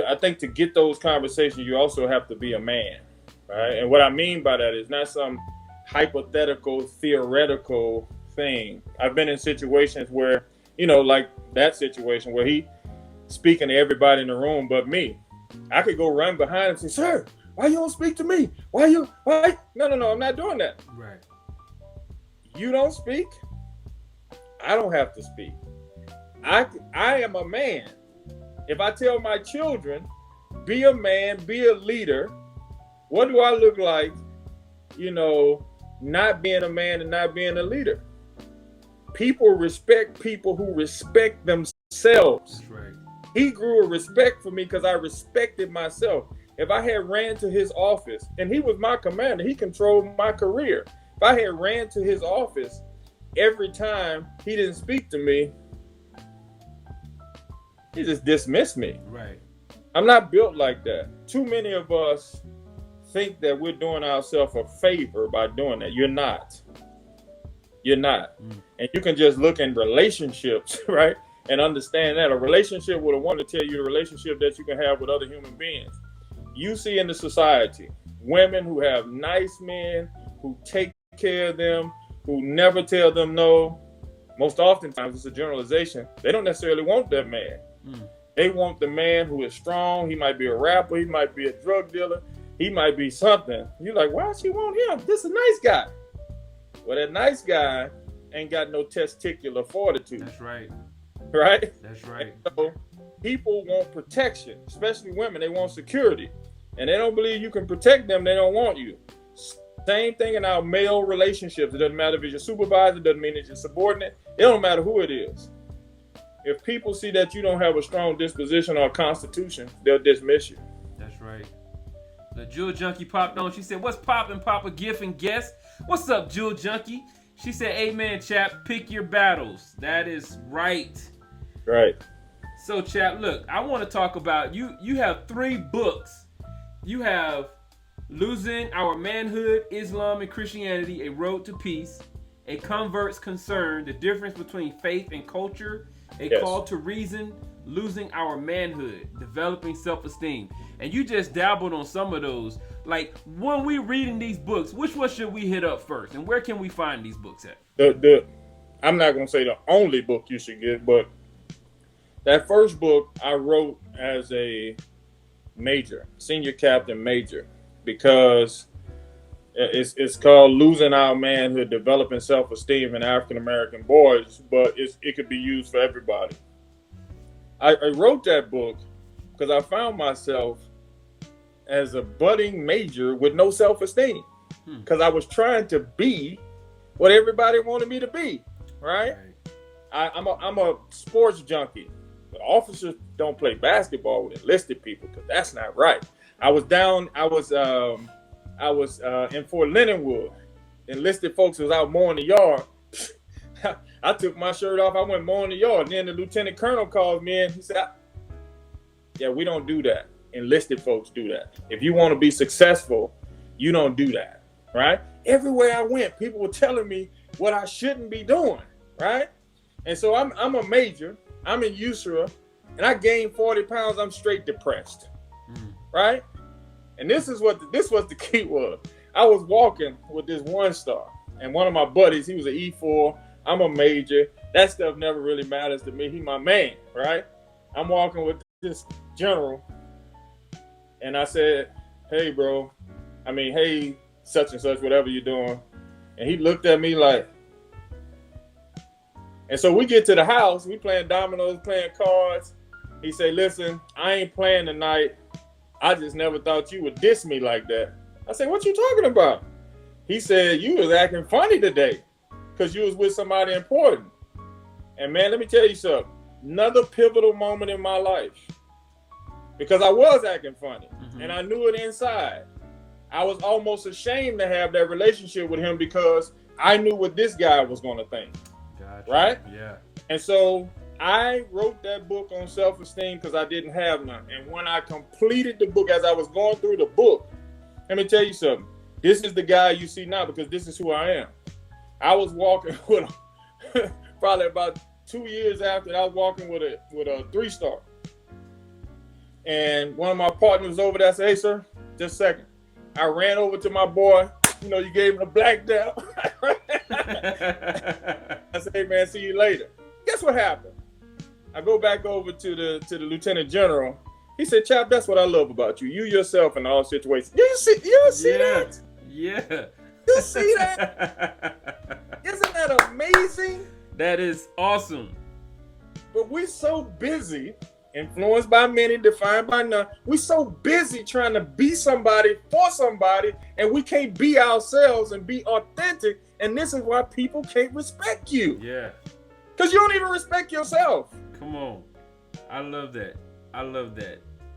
I think to get those conversations, you also have to be a man, right? And what I mean by that is not some hypothetical, theoretical thing. I've been in situations where, like that situation where he speaking to everybody in the room but me. I could go run behind him and say, sir, why you don't speak to me? Why? No, I'm not doing that. Right. You don't speak, I don't have to speak. I am a man. If I tell my children, be a man, be a leader, what do I look like, not being a man and not being a leader? People respect people who respect themselves. That's right. He grew a respect for me because I respected myself. If I had ran to his office, and he was my commander, he controlled my career. If I had ran to his office every time he didn't speak to me, he just dismissed me. Right. I'm not built like that. Too many of us think that we're doing ourselves a favor by doing that. You're not. You're not. And you can just look in relationships, right? And understand that a relationship with a woman to tell you the relationship that you can have with other human beings. You see in the society, women who have nice men, who take care of them, who never tell them no. Most oftentimes, it's a generalization. They don't necessarily want that man. They want the man who is strong. He might be a rapper. He might be a drug dealer. He might be something. You're like, why does she want him? This is a nice guy. Well, that nice guy ain't got no testicular fortitude. That's right. Right? That's right. And so people want protection, especially women. They want security. And they don't believe you can protect them. They don't want you. Same thing in our male relationships. It doesn't matter if it's your supervisor. It doesn't mean it's your subordinate. It don't matter who it is. If people see that you don't have a strong disposition or constitution, they'll dismiss you. That's right. The Jewel Junkie popped on. She said, what's poppin', Papa Gift and Guest? What's up, Jewel Junkie? She said, amen, chap. Pick your battles. That is right. Right. So, chap, look, I want to talk about, you have 3 books. You have Losing Our Manhood, Islam and Christianity, A Road to Peace, A Convert's Concern, The Difference Between Faith and Culture, A Call to Reason, Losing Our Manhood, Developing Self-Esteem. And you just dabbled on some of those. Like, when we reading these books, which one should we hit up first? And where can we find these books at? I'm not going to say the only book you should get, but that first book I wrote as a major, senior captain major, because It's called Losing Our Manhood, Developing Self-Esteem in African American Boys, but it could be used for everybody. I wrote that book because I found myself as a budding major with no self-esteem because I was trying to be what everybody wanted me to be, right? I'm a sports junkie. The officers don't play basketball with enlisted people because that's not right. I was in Fort Leonard Wood. Enlisted folks was out mowing the yard. I took my shirt off. I went mowing the yard. Then the lieutenant colonel calls me in. He said, "Yeah, we don't do that. Enlisted folks do that. If you want to be successful, you don't do that." Right? Everywhere I went, people were telling me what I shouldn't be doing. Right? And so I'm a major. I'm in USERA, and I gained 40 pounds. I'm straight depressed. Right? And this was the key was. I was walking with this 1-star, and one of my buddies, he was an E4. I'm a major. That stuff never really matters to me. He my man, right? I'm walking with this general, and I said, "Hey, hey, such and such, whatever you're doing." And he looked at me like, and so we get to the house. We playing dominoes, playing cards. He said, "Listen, I ain't playing tonight. I just never thought you would diss me like that." I said, "What you talking about?" He said, "You was acting funny today because you was with somebody important." And man, let me tell you something. Another pivotal moment in my life. Because I was acting funny and I knew it inside. I was almost ashamed to have that relationship with him because I knew what this guy was going to think. Gotcha. Right? Yeah. And so I wrote that book on self-esteem because I didn't have none. And when I completed the book, as I was going through the book, let me tell you something. This is the guy you see now because this is who I am. I was walking with probably about 2 years after that, I was walking with a 3-star. And one of my partners was over there. I said, "Hey, sir, just a second." I ran over to my boy. You gave him a black dab. I said, "Hey, man, see you later." Guess what happened? I go back over to the lieutenant general. He said, "Chap, that's what I love about you. You yourself in all situations." You see that? Yeah. You see that? Isn't that amazing? That is awesome. But we're so busy, influenced by many, defined by none. We're so busy trying to be somebody for somebody, and we can't be ourselves and be authentic. And this is why people can't respect you. Yeah. Because you don't even respect yourself. Come on. I love that.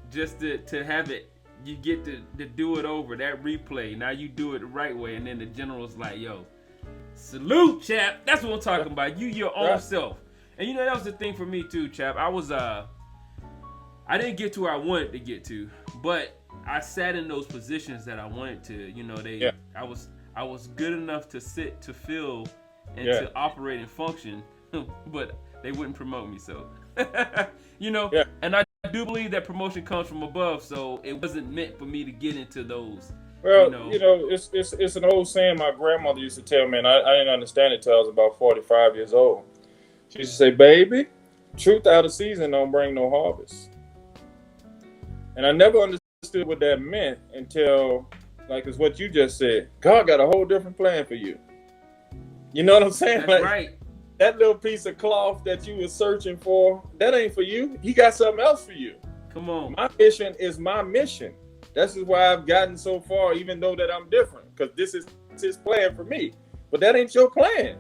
Just to have it, you get to do it over, that replay. Now you do it the right way, and then the general's like, "Yo, salute, chap." That's what I'm talking about. You your own self. And that was the thing for me too, chap. I didn't get to where I wanted to get to, but I sat in those positions that I wanted to. I was good enough to sit, to feel, and to operate and function, but they wouldn't promote me. So, and I do believe that promotion comes from above. So it wasn't meant for me to get into those. Well, it's an old saying my grandmother used to tell me, and I didn't understand it till I was about 45 years old. She used to say, "Baby, truth out of season don't bring no harvest." And I never understood what that meant until, like, it's what you just said. God got a whole different plan for you. You know what I'm saying? That's right. That little piece of cloth that you were searching for, that ain't for you. He got something else for you. Come on. My mission is my mission. This is why I've gotten so far, even though that I'm different, because this is his plan for me. But that ain't your plan.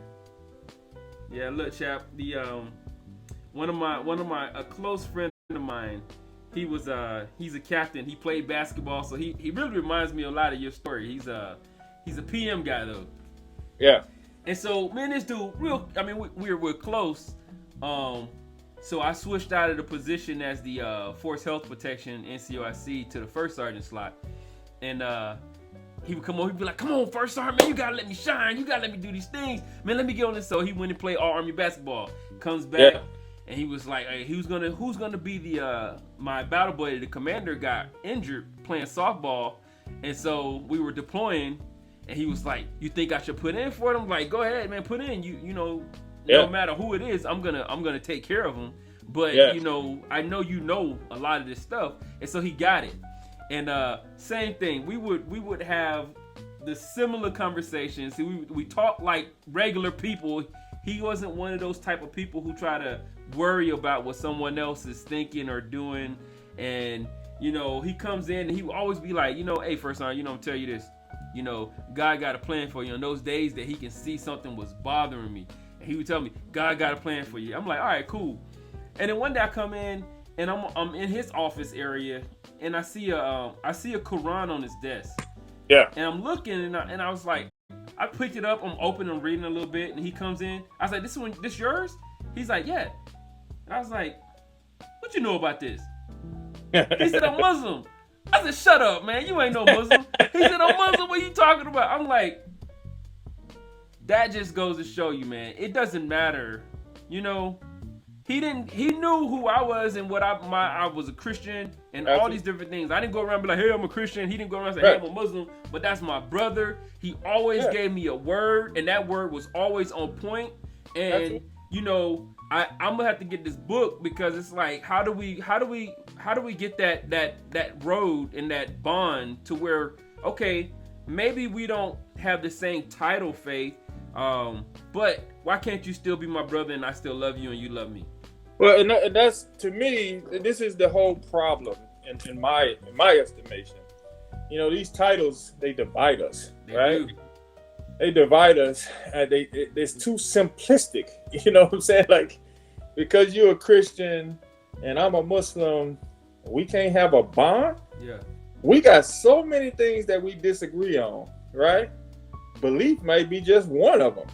Yeah, look, chap. The a close friend of mine. He's a captain. He played basketball, so he really reminds me a lot of your story. He's a PM guy though. Yeah. And so, man, this dude, we're close. So I switched out of the position as the Force Health Protection NCOIC to the first sergeant slot, and he would come on. He'd be like, "Come on, first sergeant, man, you gotta let me shine. You gotta let me do these things, man. Let me get on this." So he went and played all Army basketball. Comes back. Yeah. And he was like, hey, who's gonna be the my battle buddy? The commander got injured playing softball, and so we were deploying, and he was like, "You think I should put in for them?" Like, "Go ahead, man, put in. No matter who it is, I'm gonna take care of them. But I know a lot of this stuff." And so he got it. And same thing, we would have the similar conversations. See, we talk like regular people. He wasn't one of those type of people who try to worry about what someone else is thinking or doing. And, you know, he comes in and he will always be like, you know, hey, first time, you know, I'm tell you this, you know, God got a plan for you. On those days that he can see something was bothering me, and he would tell me, God got a plan for you. I'm like, all right, cool. And then one day I come in and I'm in his office area, and I see a Quran on his desk. Yeah. And I'm looking, and I was like, I picked it up, I'm open, I'm reading a little bit, and he comes in. I was like, this yours? He's like, yeah. And I was like, what you know about this? He said, I'm Muslim. I said, shut up, man. You ain't no Muslim. He said, I'm Muslim. What are you talking about? I'm like, that just goes to show you, man. It doesn't matter. You know, he knew who I was and what I was a Christian and all these different things. I didn't go around and be like, hey, I'm a Christian. He didn't go around and say, hey, I'm a Muslim. But that's my brother. He always gave me a word, and that word was always on point. And, you know, I'm gonna have to get this book, because it's like, how do we get that road and that bond to where, okay, maybe we don't have the same title faith, but why can't you still be my brother and I still love you and you love me? Well, and that's, to me, this is the whole problem in my estimation. You know, these titles, they divide us, right? They divide us. It's too simplistic. You know what I'm saying? Like, because you're a Christian and I'm a Muslim, we can't have a bond? Yeah. We got so many things that we disagree on, right? Belief may be just one of them,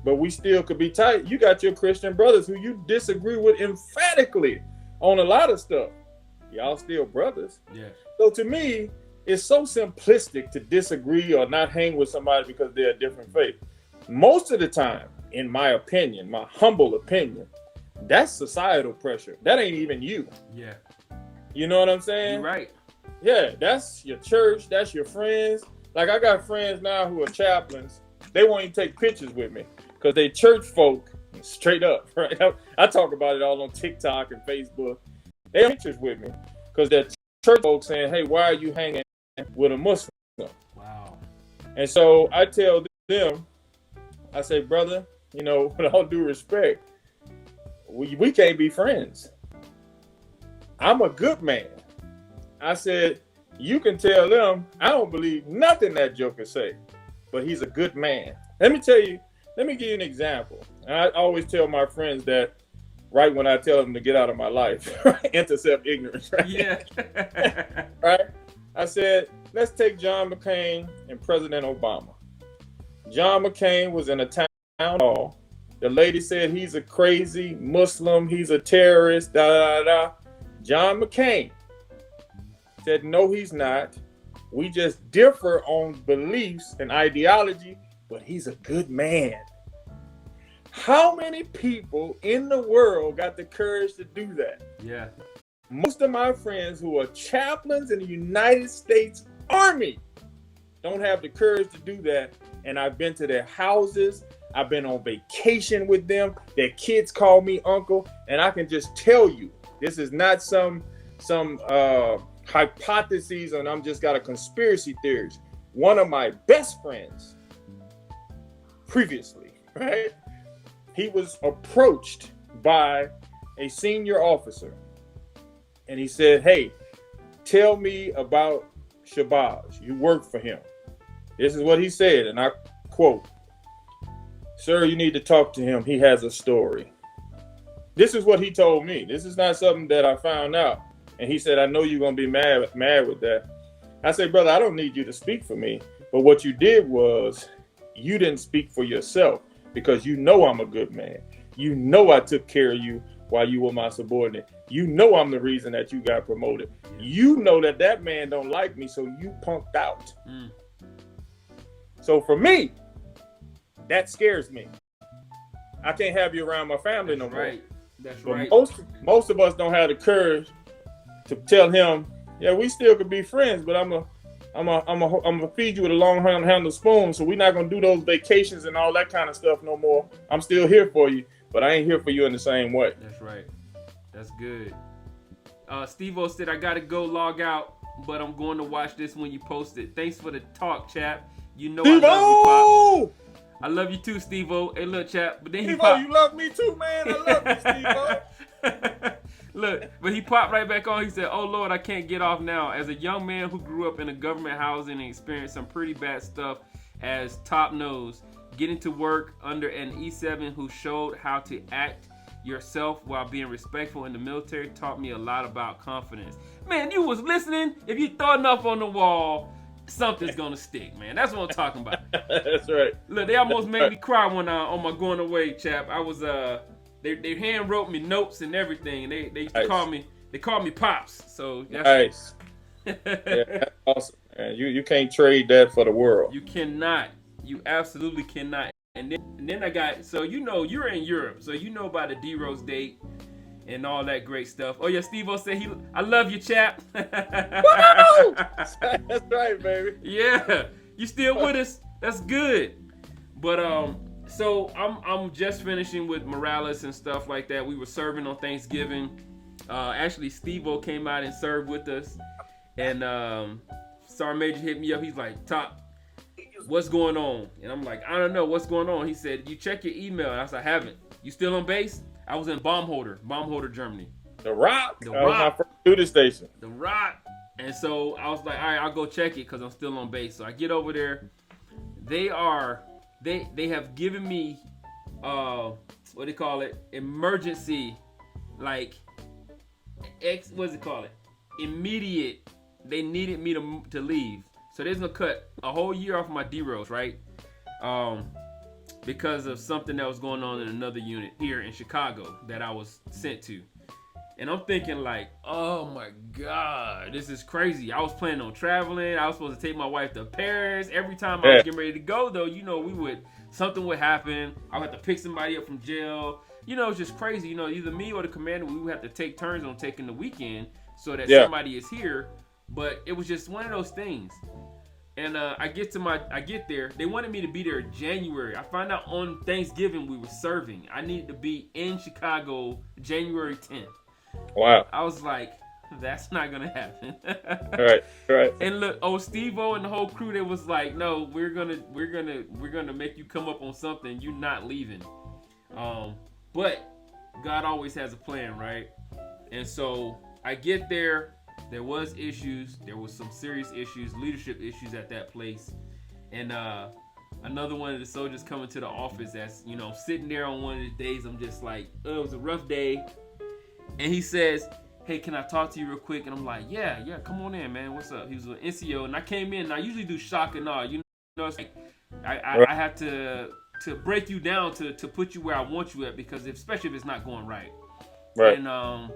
but we still could be tight. You got your Christian brothers who you disagree with emphatically on a lot of stuff. Y'all still brothers. Yeah. So to me, it's so simplistic to disagree or not hang with somebody because they're a different faith. Most of the time, in my opinion, my humble opinion, that's societal pressure. That ain't even you. Yeah. You know what I'm saying? You're right. Yeah, that's your church. That's your friends. Like, I got friends now who are chaplains. They won't even take pictures with me because they church folk, straight up, right? I talk about it all on TikTok and Facebook. They have pictures with me because they're church folks saying, hey, why are you hanging with a Muslim? Wow. And so I tell them, I say, brother, you know, with all due respect, we can't be friends. I'm a good man. I said, you can tell them I don't believe nothing that joker say, but he's a good man. Let me give you an example. And I always tell my friends that right when I tell them to get out of my life, intercept ignorance, right? Yeah. Right? I said, let's take John McCain and President Obama. John McCain was in a town hall. The lady said he's a crazy Muslim, he's a terrorist, da da da. John McCain said, no, he's not. We just differ on beliefs and ideology, but he's a good man. How many people in the world got the courage to do that? Yeah. Most of my friends who are chaplains in the United States Army don't have the courage to do that. And I've been to their houses. I've been on vacation with them. Their kids call me uncle. And I can just tell you, this is not some hypotheses and I'm just got a conspiracy theories. One of my best friends previously, right? He was approached by a senior officer and he said, hey, tell me about Shabazz. You work for him. This is what he said, and I quote, sir, you need to talk to him. He has a story. This is what he told me. This is not something that I found out. And he said, I know you're going to be mad with that. I said, brother, I don't need you to speak for me. But what you did was you didn't speak for yourself because you know I'm a good man. You know I took care of you while you were my subordinate. You know I'm the reason that you got promoted. You know that man don't like me, so you punked out. So for me, that scares me. I can't have you around my family no more. Right. That's but right. Most of us don't have the courage to tell him, yeah, we still could be friends, but I'm gonna feed you with a long handle spoon. So we're not gonna do those vacations and all that kind of stuff no more. I'm still here for you, but I ain't here for you in the same way. That's right. That's good. Steve-O said, I gotta go log out, but I'm going to watch this when you post it. Thanks for the talk, chap. You know I love you, Steve-O! Pops. I love you too, Steve-O. Hey, look, chap. But then he Steve-O, popped. you love me too, man. I love you, Steve-O. Look, but he popped right back on. He said, "Oh Lord, I can't get off now. As a young man who grew up in a government housing and experienced some pretty bad stuff, as top knows, getting to work under an E7 who showed how to act yourself while being respectful in the military taught me a lot about confidence." Man, you was listening. If you throw enough on the wall, something's gonna stick, man. That's what I'm talking about. That's right. Look, they almost made me cry when on my going away, chap. I was they hand wrote me notes and everything, and they used to call me Pops. So that's nice. Yeah, that's awesome. Man, you can't trade that for the world. You cannot. You absolutely cannot. And then I got, so you know you're in Europe, so you know about the D-Rose date and all that great stuff. Oh yeah, Steve-O said I love you, chap. Woo! That's right, baby. Yeah, you still with us? That's good. But so I'm just finishing with Morales and stuff like that. We were serving on Thanksgiving. Actually, Steve-O came out and served with us, and Sergeant Major hit me up. He's like, "Top, what's going on?" And I'm like, "I don't know what's going on." He said, "You check your email." And I said, "I haven't." "You still on base?" I was in Baumholder, Germany. The Rock. The That was Rock. my first duty station. The Rock. And so I was like, all right, I'll go check it because I'm still on base. So I get over there. They have given me what do they call it? Emergency, like what's it called? Immediate. They needed me to leave. So they're gonna cut a whole year off my D-Rose, right? Because of something that was going on in another unit here in Chicago that I was sent to. And I'm thinking like, oh my God, this is crazy. I was planning on traveling. I was supposed to take my wife to Paris. Every time I was getting ready to go though, you know, something would happen. I would have to pick somebody up from jail. You know, it's just crazy. You know, either me or the commander, we would have to take turns on taking the weekend so that somebody is here. But it was just one of those things. And I get there. They wanted me to be there in January. I found out on Thanksgiving we were serving. I needed to be in Chicago January 10th. Wow. I was like, that's not gonna happen. Right. And look, Steve-O and the whole crew, they was like, no, we're gonna make you come up on something. You're not leaving. But God always has a plan, right? And so I get there. There was issues. There was some serious issues, leadership issues at that place. And another one of the soldiers coming to the office as, you know, sitting there on one of the days, I'm just like, oh, it was a rough day. And he says, "Hey, can I talk to you real quick?" And I'm like, yeah, come on in, man. What's up? He was an NCO. And I came in, and I usually do shock and awe. You know, it's like I have to break you down to put you where I want you at, because especially if it's not going right. Right. And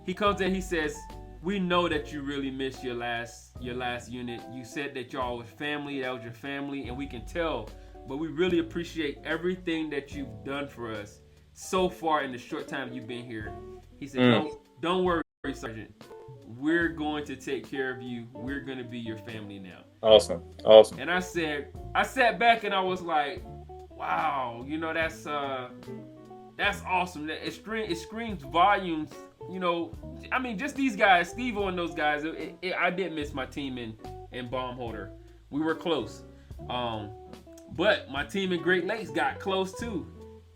he comes in, he says, "We know that you really missed your last unit. You said that y'all was family, that was your family, and we can tell. But we really appreciate everything that you've done for us so far in the short time you've been here." He said, Don't worry, Sergeant. We're going to take care of you. We're going to be your family now." Awesome. And I sat back and I was like, wow, you know, that's awesome. It screams volumes. You know, I mean, just these guys, Steve-O and those guys. I did miss my team in Baumholder. We were close. But my team in Great Lakes got close too.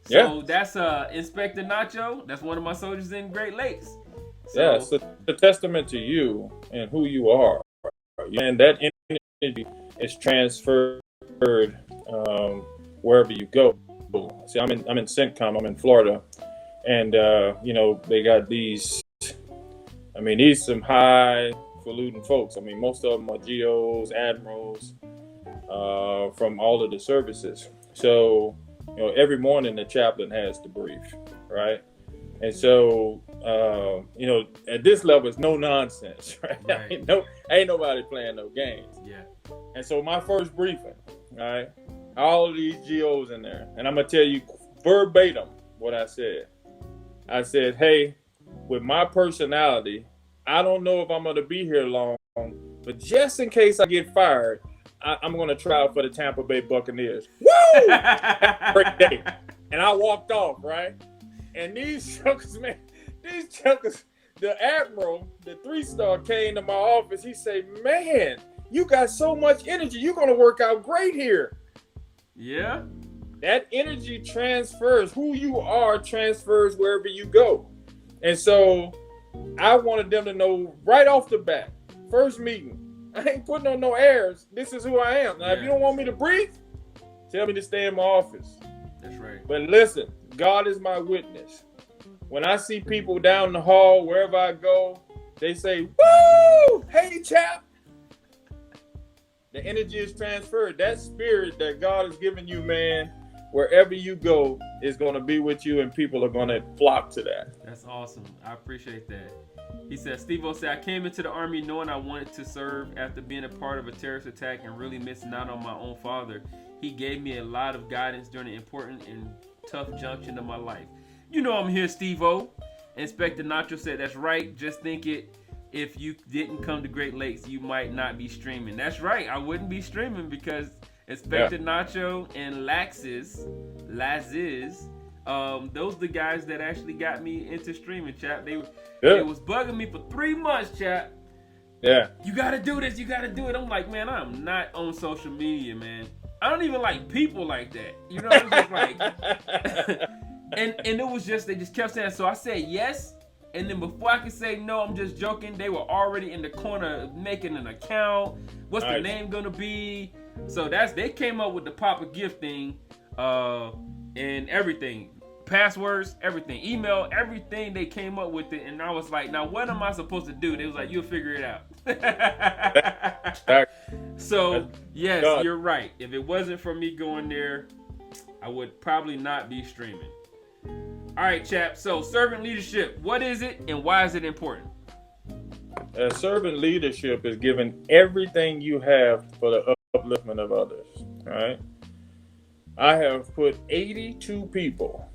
So that's Inspector Nacho. That's one of my soldiers in Great Lakes. So, it's a testament to you and who you are. And that energy is transferred wherever you go. See, I'm in CENTCOM. I'm in Florida. And, you know, they got these some highfalutin folks. I mean, most of them are GOs, admirals, from all of the services. So, you know, every morning the chaplain has to brief, right? And so, you know, at this level, it's no nonsense, right? Ain't nobody playing no games. Yeah. And so my first briefing, right, all of these GOs in there, and I'm going to tell you verbatim what I said. I said, "Hey, with my personality, I don't know if I'm going to be here long, but just in case I get fired, I'm going to try out for the Tampa Bay Buccaneers." Woo! Great day. And I walked off, right? And these chuckers, the admiral, the 3-star, came to my office. He said, "Man, you got so much energy. You're going to work out great here. Yeah. That energy transfers. Who you are transfers wherever you go. And so I wanted them to know right off the bat, first meeting, I ain't putting on no airs. This is who I am. Now, if you don't want me to breathe, tell me to stay in my office. That's right. But listen, God is my witness. When I see people down the hall, wherever I go, they say, woo, hey, chap. The energy is transferred. That spirit that God has given you, man, wherever you go, is going to be with you, and people are going to flock to that. That's awesome. I appreciate that. He said, Steve-O said, I came into the Army knowing I wanted to serve after being a part of a terrorist attack and really missing out on my own father. He gave me a lot of guidance during an important and tough junction of my life. You know I'm here, Steve-O. Inspector Nacho said, that's right. Just think it. If you didn't come to Great Lakes, you might not be streaming. That's right. I wouldn't be streaming because Inspector Nacho and Laziz, those are the guys that actually got me into streaming, chap. They was bugging me for 3 months, chap. Yeah. You got to do this. You got to do it. I'm like, man, I'm not on social media, man. I don't even like people like that. You know, it's just like, and it was just, they just kept saying, so I said yes. And then before I could say no, I'm just joking. They were already in the corner making an account. What's the name gonna be? So they came up with the Papa Gift thing, and everything, passwords, everything, email, everything. They came up with it, and I was like, now what am I supposed to do? They was like, you'll figure it out. So yes, you're right. If it wasn't for me going there, I would probably not be streaming. All right, chap. So, servant leadership, what is it and why is it important? Servant leadership is giving everything you have for the upliftment of others. All right. I have put 82 people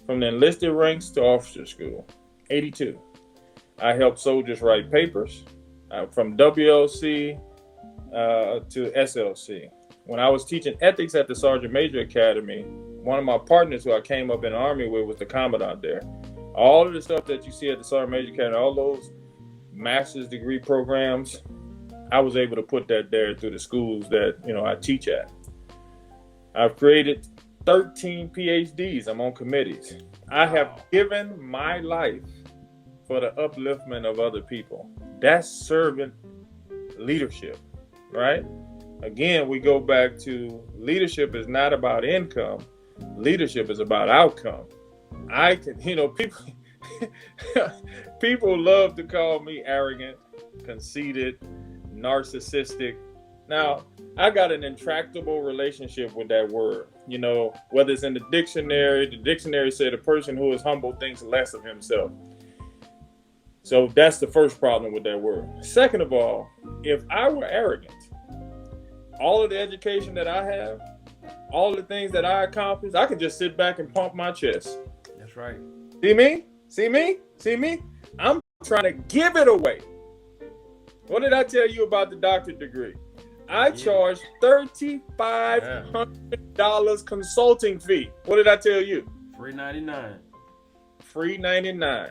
from the enlisted ranks to officer school. 82. I helped soldiers write papers from WLC to SLC. When I was teaching ethics at the Sergeant Major Academy, one of my partners who I came up in the Army with was the commandant there. All of the stuff that you see at the Sergeant Major Academy, all those master's degree programs, I was able to put that there through the schools that, I teach at. I've created 13 PhDs. I'm on committees. I have given my life for the upliftment of other people. That's servant leadership, right? Again, we go back to leadership is not about income. Leadership is about outcome. People love to call me arrogant, conceited, narcissistic. Now, I got an intractable relationship with that word. Whether it's in the dictionary said a person who is humble thinks less of himself. So that's the first problem with that word. Second of all, if I were arrogant, all of the education that I have, all the things that I accomplished, I could just sit back and pump my chest. That's right. See me? See me? See me? I'm trying to give it away. What did I tell you about the doctorate degree? I charged $3,500 consulting fee. What did I tell you? $3.99. $3.99.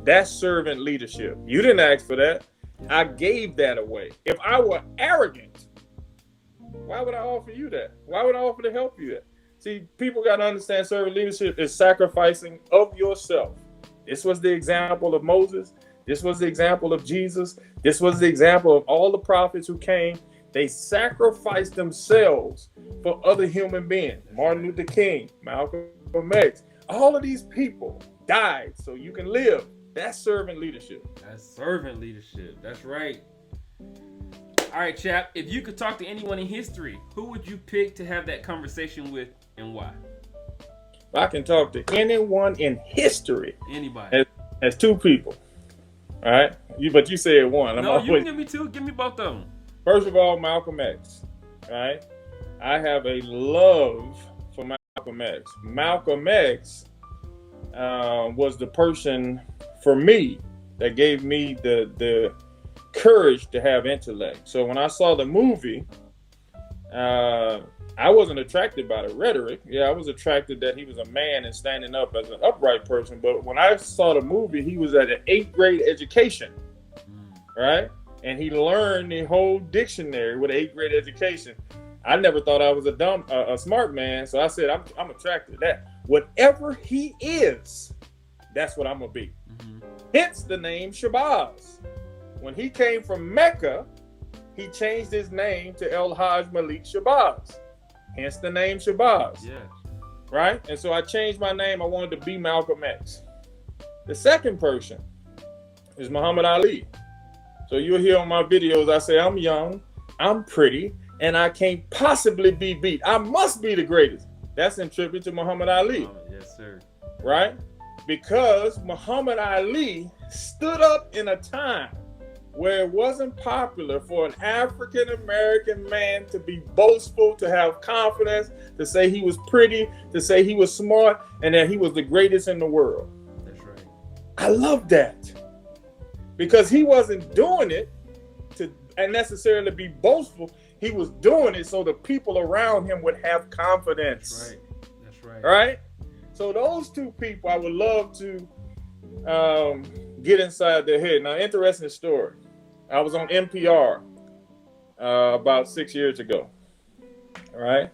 That's servant leadership. You didn't ask for that. I gave that away. If I were arrogant, why would I offer you that? Why would I offer to help you that? See, people got to understand servant leadership is sacrificing of yourself. This was the example of Moses. This was the example of Jesus. This was the example of all the prophets who came. They sacrificed themselves for other human beings. Martin Luther King, Malcolm X, all of these people died so you can live. That's servant leadership. That's servant leadership. That's right. All right, chap. If you could talk to anyone in history, who would you pick to have that conversation with and why? I can talk to anyone in history. Anybody. As two people. All right? But you said one. You can give me two. Give me both of them. First of all, Malcolm X. All right? I have a love for Malcolm X. Malcolm X was the person for me that gave me the courage to have intellect. So when I saw the movie, I wasn't attracted by the rhetoric. Yeah, I was attracted that he was a man and standing up as an upright person. But when I saw the movie, he was at an 8th grade education, right? and he learned the whole dictionary with an 8th grade education. I never thought I was a smart man, so I said I'm attracted to that. Whatever he is, that's what I'm gonna be. Mm-hmm. Hence the name Shabazz. When he came from Mecca, he changed his name to El Hajj Malik Shabazz. Hence the name Shabazz. Yeah. Right? And so I changed my name. I wanted to be Malcolm X. The second person is Muhammad Ali. So you'll hear on my videos, I say, I'm young, I'm pretty, and I can't possibly be beat. I must be the greatest. That's in tribute to Muhammad Ali. Yes, sir. Right? Because Muhammad Ali stood up in a time where it wasn't popular for an African-American man to be boastful, to have confidence, to say he was pretty, to say he was smart, and that he was the greatest in the world. That's right. I love that. Because he wasn't doing it to necessarily be boastful. He was doing it so the people around him would have confidence. That's right. That's right. Right? So those two people, I would love to get inside their head. Now, interesting story. I was on NPR about 6 years ago. All right?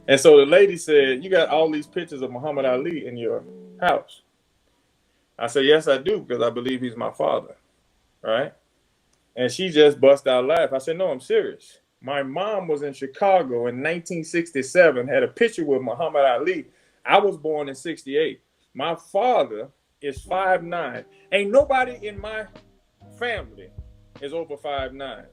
And so the lady said, you got all these pictures of Muhammad Ali in your house. I said, yes, I do, because I believe he's my father, right? And she just bust out laughing. I said, no, I'm serious. My mom was in Chicago in 1967, had a picture with Muhammad Ali. I was born in 68. My father is 5'9". Ain't nobody in my family is over 5'9".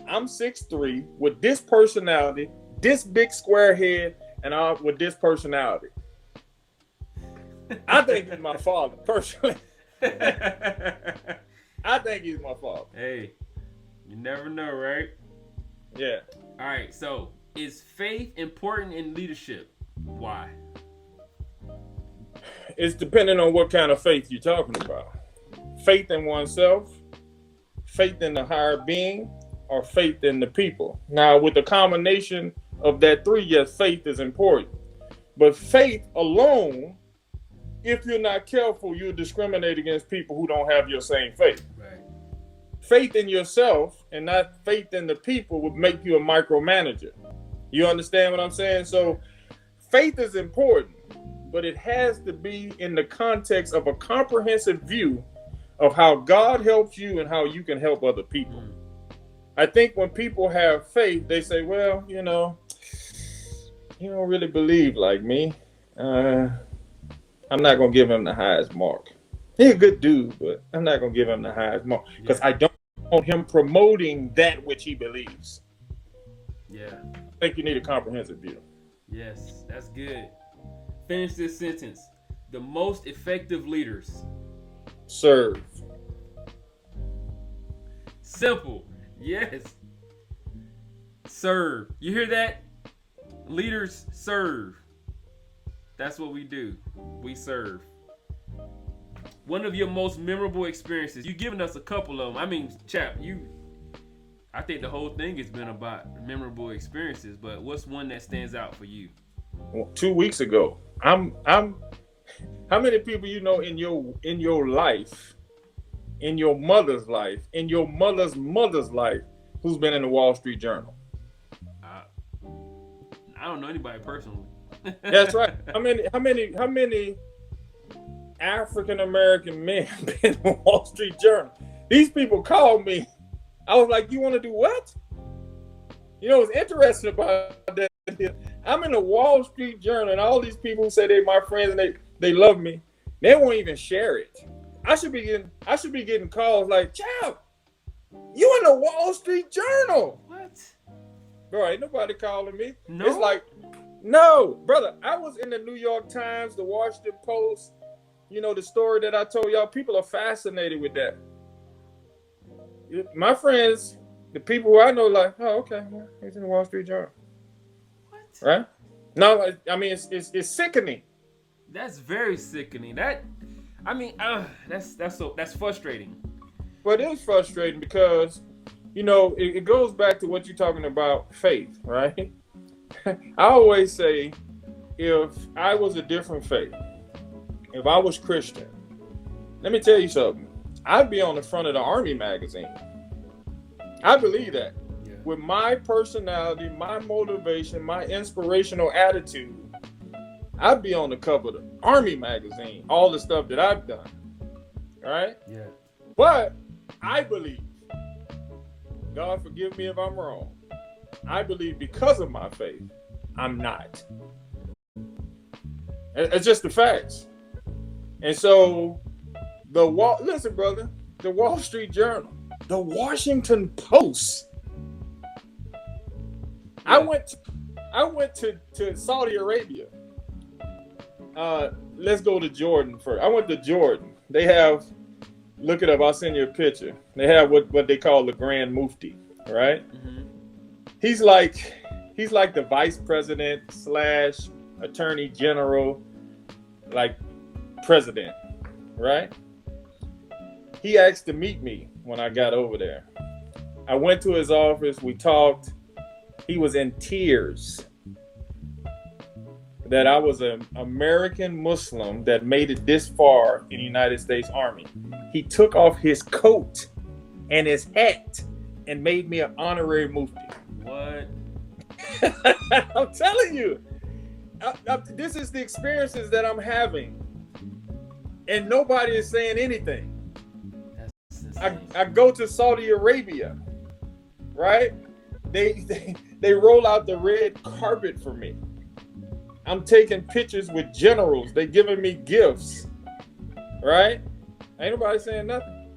I'm 6'3", with this personality, this big square head, and with this personality. I think he's my father, personally. I think he's my father. Hey, you never know, right? Yeah. All right, so is faith important in leadership? Why? It's depending on what kind of faith you're talking about. Faith in oneself, faith in the higher being, or faith in the people. Now, with the combination of that three, yes, faith is important. But faith alone, if you're not careful, you'll discriminate against people who don't have your same faith. Right. Faith in yourself and not faith in the people would make you a micromanager. You understand what I'm saying? So faith is important, but it has to be in the context of a comprehensive view of how God helps you and how you can help other people. I think when people have faith, they say, well, you don't really believe like me. I'm not going to give him the highest mark. He's a good dude, but I'm not going to give him the highest mark because I don't want him promoting that which he believes. Yeah. I think you need a comprehensive view. Yes, that's good. Finish this sentence. The most effective leaders serve. Simple. Yes. Serve. You hear that? Leaders serve. That's what we do. We serve. One of your most memorable experiences. You've given us a couple of them. I mean, Chap, I think the whole thing has been about memorable experiences, but what's one that stands out for you? Well, 2 weeks ago, how many people you know in your life, in your mother's life, in your mother's mother's life, who's been in the Wall Street Journal? I don't know anybody personally. That's right. How many African American men been in the Wall Street Journal? These people called me. I was like, you want to do what? What's interesting about that? I'm in the Wall Street Journal, and all these people who say they're my friends and they love me, they won't even share it. I should be getting calls like, Chow, you in the Wall Street Journal? What? Bro, ain't nobody calling me. No? It's like, no, brother. I was in the New York Times, the Washington Post. The story that I told y'all. People are fascinated with that. My friends, the people who I know, like, oh, okay, well, he's in the Wall Street Journal. What? Right? No, I mean it's sickening. That's very sickening. That's frustrating. But it is frustrating because, it goes back to what you're talking about, faith, right? I always say, if I was a different faith, if I was Christian, let me tell you something. I'd be on the front of the Army magazine. I believe that. Yeah. With my personality, my motivation, my inspirational attitude, I'd be on the cover of the Army magazine, all the stuff that I've done. Right? Yeah. But I believe, God forgive me if I'm wrong, I believe because of my faith, I'm not. It's just the facts. And so listen, brother, the Wall Street Journal, the Washington Post. Yeah. I went to Saudi Arabia. Let's go to Jordan first. I went to Jordan. They have, look it up, I'll send you a picture. They have what they call the Grand Mufti, right? Mm-hmm. He's like the vice president / attorney general, like president, right? He asked to meet me when I got over there. I went to his office, we talked. He was in tears that I was an American Muslim that made it this far in the United States Army. He took off his coat and his hat and made me an honorary mufti. What? I'm telling you, this is the experiences that I'm having, and nobody is saying anything. I go to Saudi Arabia, right? They roll out the red carpet for me. I'm taking pictures with generals. They giving me gifts, right? Ain't nobody saying nothing.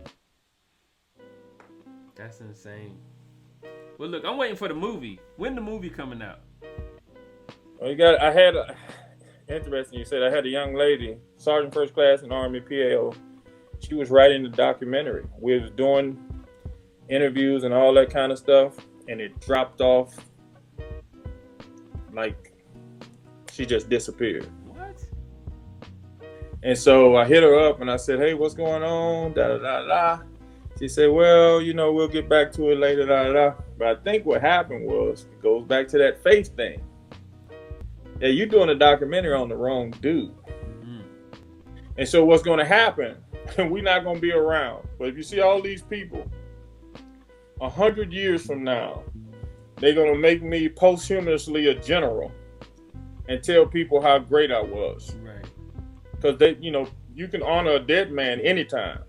That's insane. Well, look, I'm waiting for the movie. When the movie coming out? Well, interesting you said. I had a young lady, Sergeant First Class in Army PAO. She was writing the documentary. We was doing interviews and all that kind of stuff, and it dropped off. Like, she just disappeared. What? And so I hit her up and I said, hey, what's going on? Da da da da. She said, well, we'll get back to it later, da da da. But I think what happened was, it goes back to that faith thing. Yeah, you're doing a documentary on the wrong dude. Mm. And so what's going to happen, we're not going to be around. But if you see all these people, 100 years from now, they're going to make me posthumously a general and tell people how great I was. Right. Because you can honor a dead man anytime.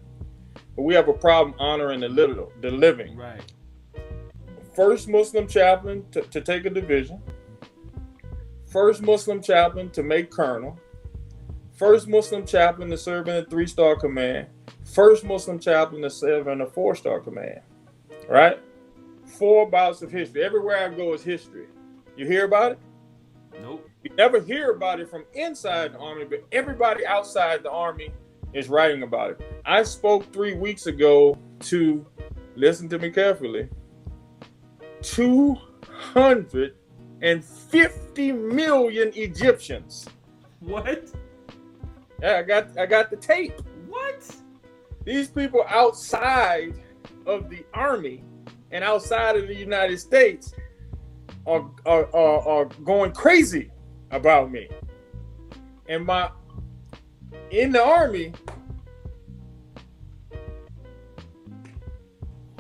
But we have a problem honoring the living. Right. First Muslim chaplain to take a division. First Muslim chaplain to make colonel. First Muslim chaplain to serve in a 3-star command. First Muslim chaplain to serve in a 4-star command. Right? 4 bouts of history. Everywhere I go is history. You hear about it? Nope. You never hear about it from inside the Army, but everybody outside the Army is writing about it. I spoke 3 weeks ago to, listen to me carefully, 250 million Egyptians. What? Yeah, I got the tape. What? These people outside of the Army and outside of the United States are going crazy about me. And in the Army,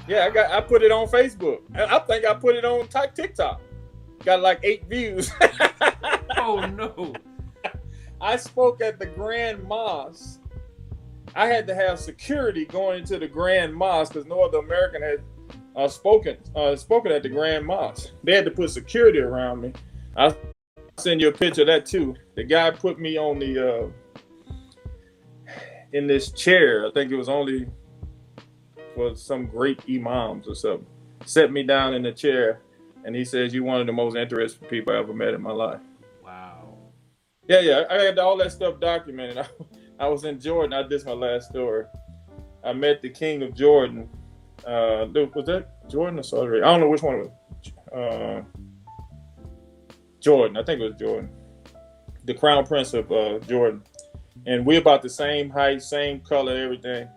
yeah, I put it on Facebook. I think I put it on TikTok. Got like 8 views. Oh no. I spoke at the Grand Mosque. I had to have security going into the Grand Mosque because no other American had spoken at the Grand Mosque. They had to put security around me. I'll send you a picture of that too. The guy put me on the in this chair. I think it was only for some great imams or something. Set me down in the chair, and he says, "You're one of the most interesting people I ever met in my life." Wow. Yeah. I had all that stuff documented. I was in Jordan. This is my last story. I met the king of Jordan. Was that Jordan or Saudi Arabia? I don't know which one it was. Jordan. I think it was Jordan. The crown prince of Jordan. And we're about the same height, same color, everything.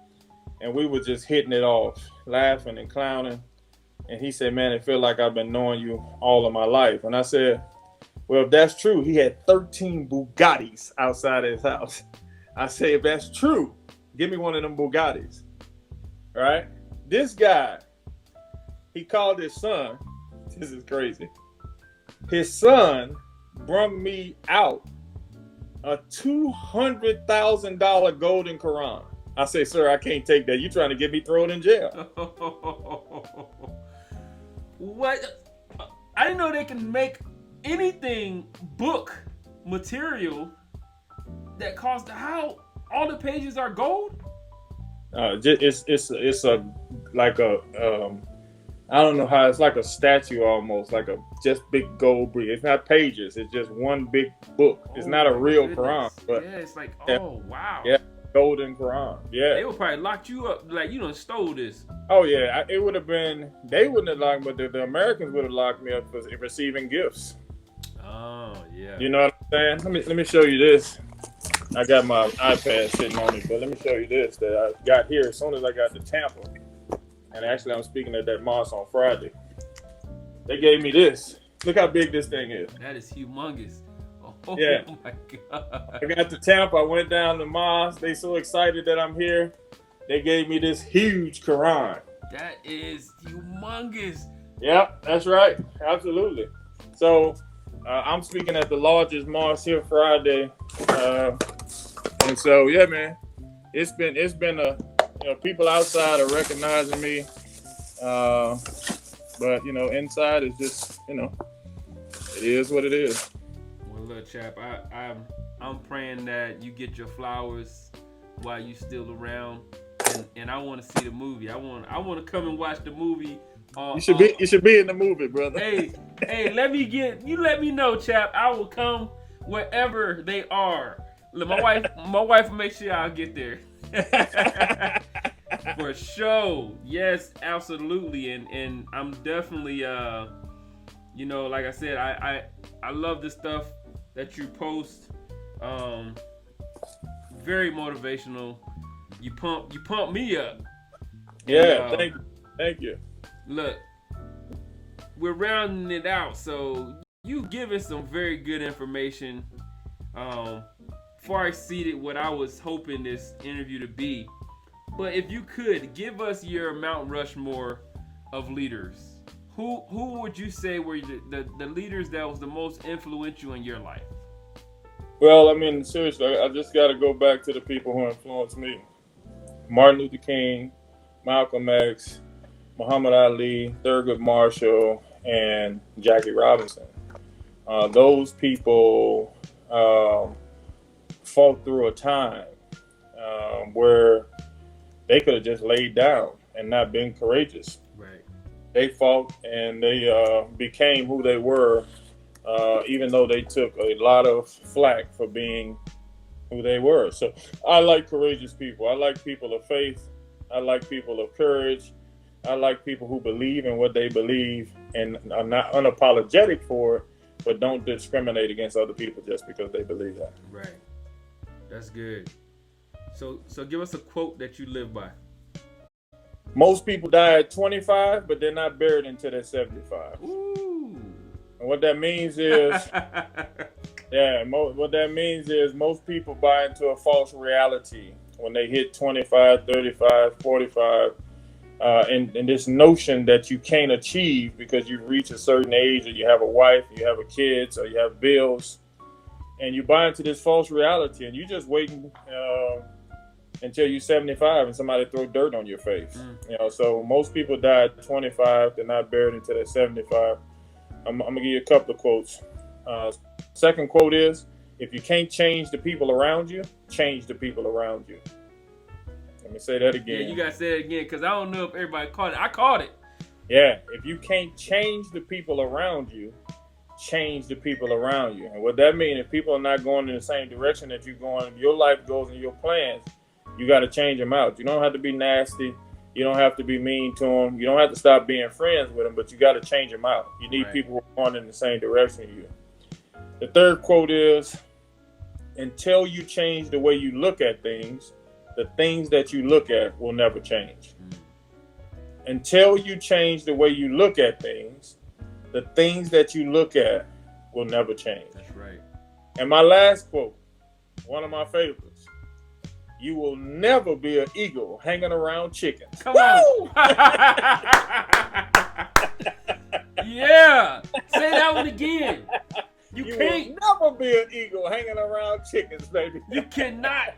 And we were just hitting it off, laughing and clowning. And he said, man, it feels like I've been knowing you all of my life. And I said, well, if that's true, he had 13 Bugattis outside of his house. I said, if that's true, give me one of them Bugattis. All right? This guy he called his son. This is crazy. His son brung me out a $200,000 golden Quran. I say, sir, I can't take that. You trying to get me thrown in jail? What? I didn't know they can make anything book material that cost how all the pages are gold. It's a like a I don't know how, it's like a statue almost, like a just big gold brick. It's not pages, it's just one big book. It's not a real Quran, but yeah, it's like, oh wow. Yeah, golden Quran. Yeah. They would probably lock you up like you done stole this. Oh yeah, it would have been, they wouldn't have locked me, but the Americans would have locked me up for receiving gifts. Oh yeah. You know what I'm saying? Let me show you this. I got my iPad sitting on it, but let me show you this that I got here as soon as I got to Tampa. And actually, I'm speaking at that mosque on Friday. They gave me this. Look how big this thing is. That is humongous. Oh yeah. My God. I got to Tampa. I went down to the mosque. They so excited that I'm here. They gave me this huge Quran. That is humongous. Yep, that's right. Absolutely. So I'm speaking at the largest mosque here Friday. And so, yeah, man, it's been a, people outside are recognizing me, but inside is just, it is what it is. Well, look, chap, I'm praying that you get your flowers while you still around, and I want to see the movie. I want to come and watch the movie. You should be in the movie, brother. Hey, let me know, chap. I will come wherever they are. Look, my wife will make sure I'll get there. For sure. Yes, absolutely. And I'm definitely like I said, I love the stuff that you post. Very motivational. You pump me up. Yeah, thank you. Look, we're rounding it out, so you giving some very good information. Far exceeded what I was hoping this interview to be. But if you could give us your Mount Rushmore of leaders, who would you say were the leaders that was the most influential in your life? Well, I mean, seriously, I just got to go back to the people who influenced me. Martin Luther King, Malcolm X, Muhammad Ali, Thurgood Marshall, and Jackie Robinson. Those people fought through a time where they could have just laid down and not been courageous. Right. They fought and they became who they were, even though they took a lot of flack for being who they were. So I like courageous people. I like people of faith. I like people of courage. I like people who believe in what they believe and are not unapologetic for it, but don't discriminate against other people just because they believe that. Right. That's good. So give us a quote that you live by. Most people die at 25, but they're not buried until they're 75. Ooh. And what that means is, what that means is most people buy into a false reality when they hit 25, 35, 45. And this notion that you can't achieve because you reach a certain age, or you have a wife, you have a kids, or you have bills, and you buy into this false reality, and you just waiting until you're 75 and somebody throw dirt on your face. So most people die at 25; they're not buried until they're 75. I'm gonna give you a couple of quotes. Second quote is, "If you can't change the people around you, change the people around you." Let me say that again. Yeah, you gotta say it again, because I don't know if everybody caught it. I caught it. Yeah, if you can't change the people around you, change the people around you. And what that means, if people are not going in the same direction that you're going, your life goes and your plans, you got to change them out. You don't have to be nasty. You don't have to be mean to them. You don't have to stop being friends with them, but you got to change them out. You need people who are going in the same direction you. The third quote is, until you change the way you look at things, the things that you look at will never change. Until you change the way you look at things, the things that you look at will never change. That's right. And my last quote, one of my favorites, you will never be an eagle hanging around chickens. Come on. Yeah. Say that one again. You can't. Will never be an eagle hanging around chickens, baby. You cannot.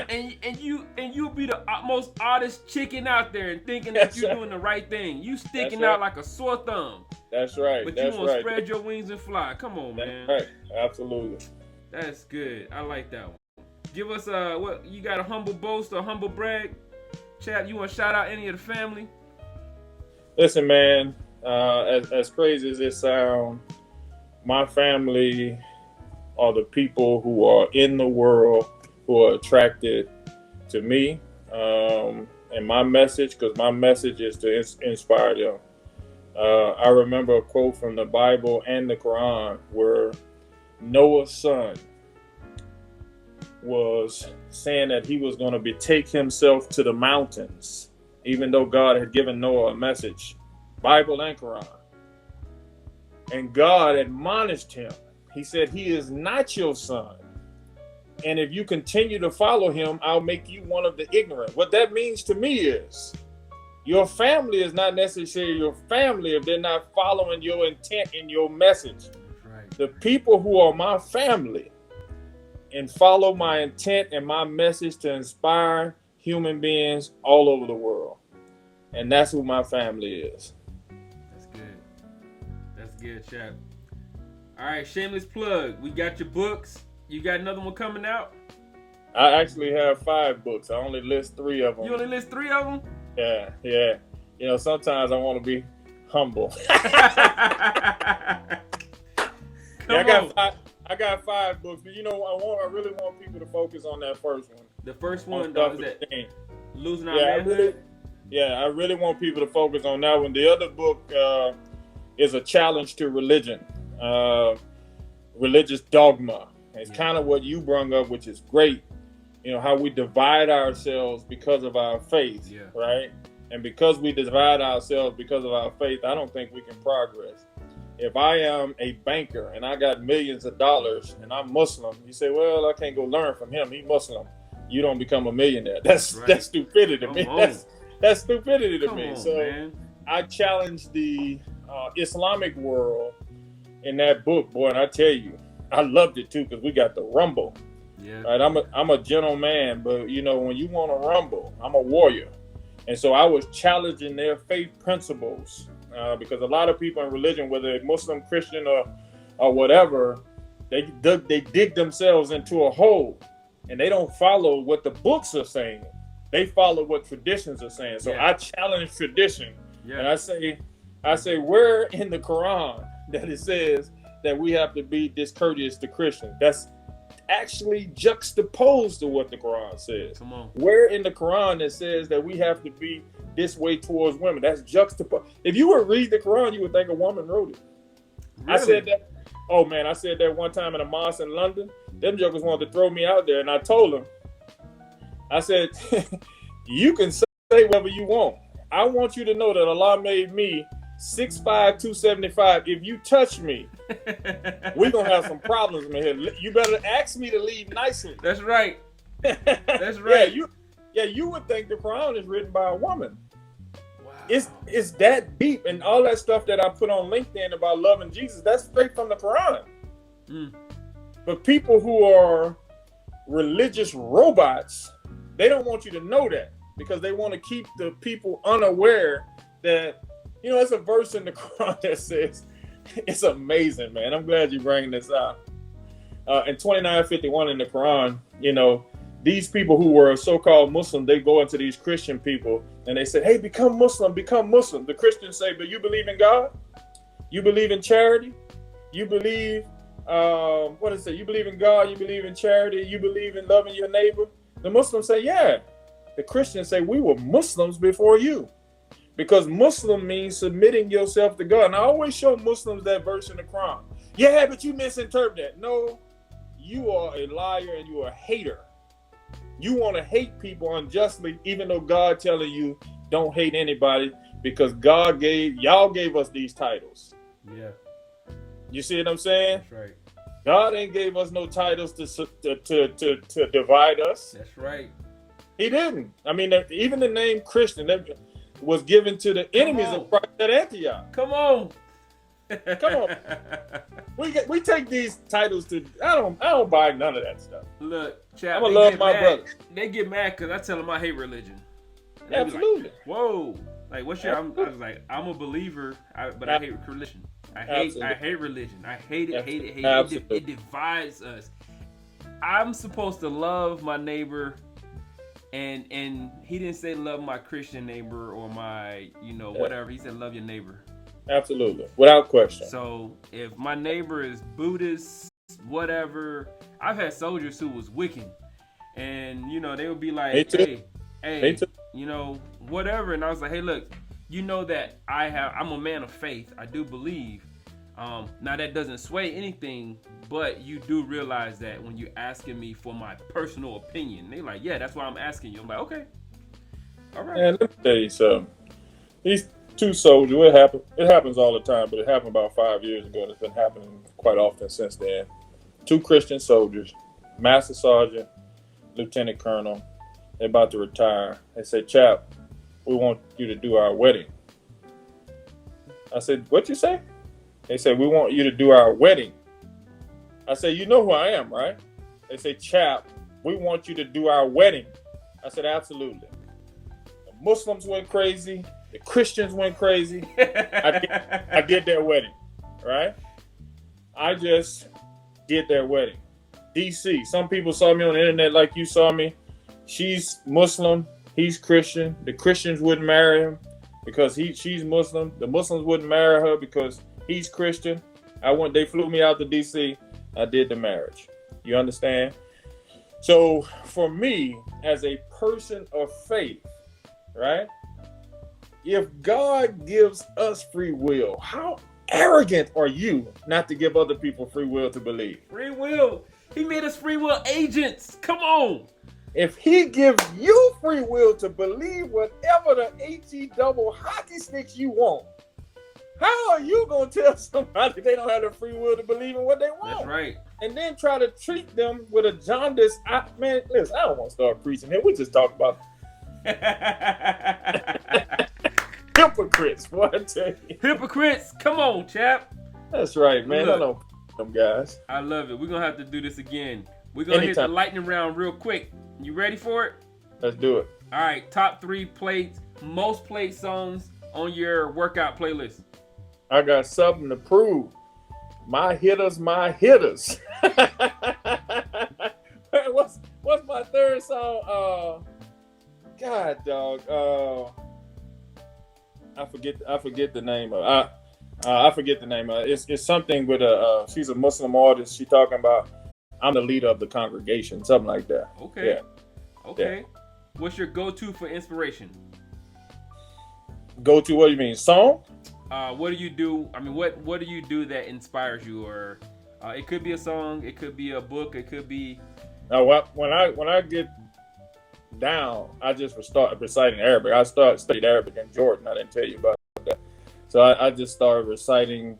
and you'll be the most oddest chicken out there and thinking that you're doing the right thing. You sticking out like a sore thumb. That's right. But you want to spread your wings and fly. Come on, man. That's right. Absolutely. That's good. I like that one. Give us what you got, a humble boast or humble brag? Chap, you want to shout out any of the family? Listen, man, as crazy as it sounds, my family are the people who are in the world who are attracted to me and my message, because my message is to inspire them. I remember a quote from the Bible and the Quran where Noah's son was saying that he was going to take himself to the mountains, even though God had given Noah a message, Bible and Quran. And God admonished him. He said, he is not your son. And if you continue to follow him, I'll make you one of the ignorant. What that means to me is your family is not necessarily your family if they're not following your intent and your message. Right. The people who are my family and follow my intent and my message to inspire human beings all over the world. And that's who my family is. That's good. That's good, Chap. All right, shameless plug. We got your books. You got another one coming out? I actually have 5 books. I only list 3 of them. You only list 3 of them? Yeah. You know, sometimes I want to be humble. I got 5 books, but you know, I really want people to focus on that first one. The first one, though, is that Losing Our Manhood? I really want people to focus on that one. The other book is a challenge to religion, religious dogma. It's kind of what you brought up, which is great. You know, how we divide ourselves because of our faith, right? And because we divide ourselves because of our faith, I don't think we can progress. If I am a banker and I got millions of dollars and I'm Muslim, you say, well, I can't go learn from him. He's Muslim. You don't become a millionaire. That's stupidity to me. That's stupidity to me. So I challenge the Islamic world in that book, boy, and I tell you, I loved it too because we got the rumble. Yeah. Right. I'm a gentleman, but you know, when you want to rumble, I'm a warrior. And so I was challenging their faith principles because a lot of people in religion, whether they're Muslim, Christian, or whatever, they dig themselves into a hole and they don't follow what the books are saying. They follow what traditions are saying. So I challenge tradition. Yeah. And I say, where in the Quran that it says that we have to be discourteous to Christians? That's actually juxtaposed to what the Quran says. Come on. Where in the Quran it says that we have to be this way towards women? That's juxtaposed. If you would read the Quran, you would think a woman wrote it. Really? I said that. Oh man, I said that one time in a mosque in London. Them jokers wanted to throw me out there, and I told them, I said, you can say whatever you want. I want you to know that Allah made me 6'5", 275. If you touch me, we're going to have some problems in here. You better ask me to leave nicely. That's right. That's right. You would think the Quran is written by a woman. Wow. It's that deep. And all that stuff that I put on LinkedIn about loving Jesus, that's straight from the Quran. Mm. But people who are religious robots, they don't want you to know that because they want to keep the people unaware that, you know, there's a verse in the Quran that says, it's amazing, man. I'm glad you're bringing this out. In 29:51 in the Quran, you know, these people who were so-called Muslim, they go into these Christian people and they say, hey, become Muslim, become Muslim. The Christians say, but you believe in God? You believe in charity? You believe, what is it? You believe in God, you believe in charity, you believe in loving your neighbor? The Muslims say, yeah. The Christians say, we were Muslims before you. Because Muslim means submitting yourself to God. And I always show Muslims that verse in the Quran. Yeah, but you misinterpret that. No, you are a liar and you are a hater. You want to hate people unjustly, even though God telling you don't hate anybody, because y'all gave us these titles. Yeah. You see what I'm saying? That's right. God ain't gave us no titles to divide us. That's right. He didn't. I mean, even the name Christian that was given to the enemies of Christ at Antioch. Come on. Come on. We take these titles to. I don't buy none of that stuff. Look, Chap, I'm gonna love my brothers. They get mad because I tell them I hate religion. Absolutely. Like, whoa. Like, what's your? I was like, I'm a believer, but I hate religion. I hate religion. I hate it. Hate it. It divides us. I'm supposed to love my neighbor, and he didn't say love my Christian neighbor or my whatever. He said love your neighbor. Absolutely, without question. So if my neighbor is Buddhist, whatever, I've had soldiers who was Wiccan, and they would be like, hey, whatever, and I was like, hey, look, that I'm a man of faith. I do believe. Now that doesn't sway anything, but you do realize that when you're asking me for my personal opinion, they're like, yeah, that's why I'm asking you. I'm like, okay, all right. And let me tell you something. These two soldiers, it happens all the time, but it happened about 5 years ago, and it's been happening quite often since then. Two Christian soldiers, Master Sergeant, Lieutenant Colonel, they're about to retire. They say, Chap, we want you to do our wedding. I said, what you say? They said, we want you to do our wedding. I said, you know who I am, right? They say, Chap, we want you to do our wedding. I said, absolutely. The Muslims went crazy. The Christians went crazy. I did their wedding, right? I just did their wedding. DC, some people saw me on the internet like you saw me. She's Muslim. He's Christian. The Christians wouldn't marry him because she's Muslim. The Muslims wouldn't marry her because he's Christian. They flew me out to DC. I did the marriage. You understand? So for me, as a person of faith, right? If God gives us free will, how arrogant are you not to give other people free will to believe? Free will. He made us free will agents. Come on. If he gives you free will to believe whatever the HE double hockey sticks you want, how are you going to tell somebody they don't have the free will to believe in what they want? That's right. And then try to treat them with a jaundice. Man, listen, I don't want to start preaching here. We just talk about hypocrites, boy, I tell you. Hypocrites. Come on, Chap. That's right, man. Look, I know them guys. I love it. We're going to have to do this again. We're going to hit the lightning round real quick. You ready for it? Let's do it. All right. Top 3 most played songs on your workout playlist. I got something to prove. My hitters. What's my third song? God, dog. I forget the name of it. I forget the name of it. It's something with she's a Muslim artist. She talking about I'm the leader of the congregation, something like that. Okay. Yeah. Okay. Yeah. What's your go-to for inspiration? Go to what do you mean? Song? What do you do? I mean, what do you do that inspires you? Or it could be a song, it could be a book, it could be. When I get down, I just start reciting Arabic. I studied Arabic in Jordan. I didn't tell you about that. So I just started reciting,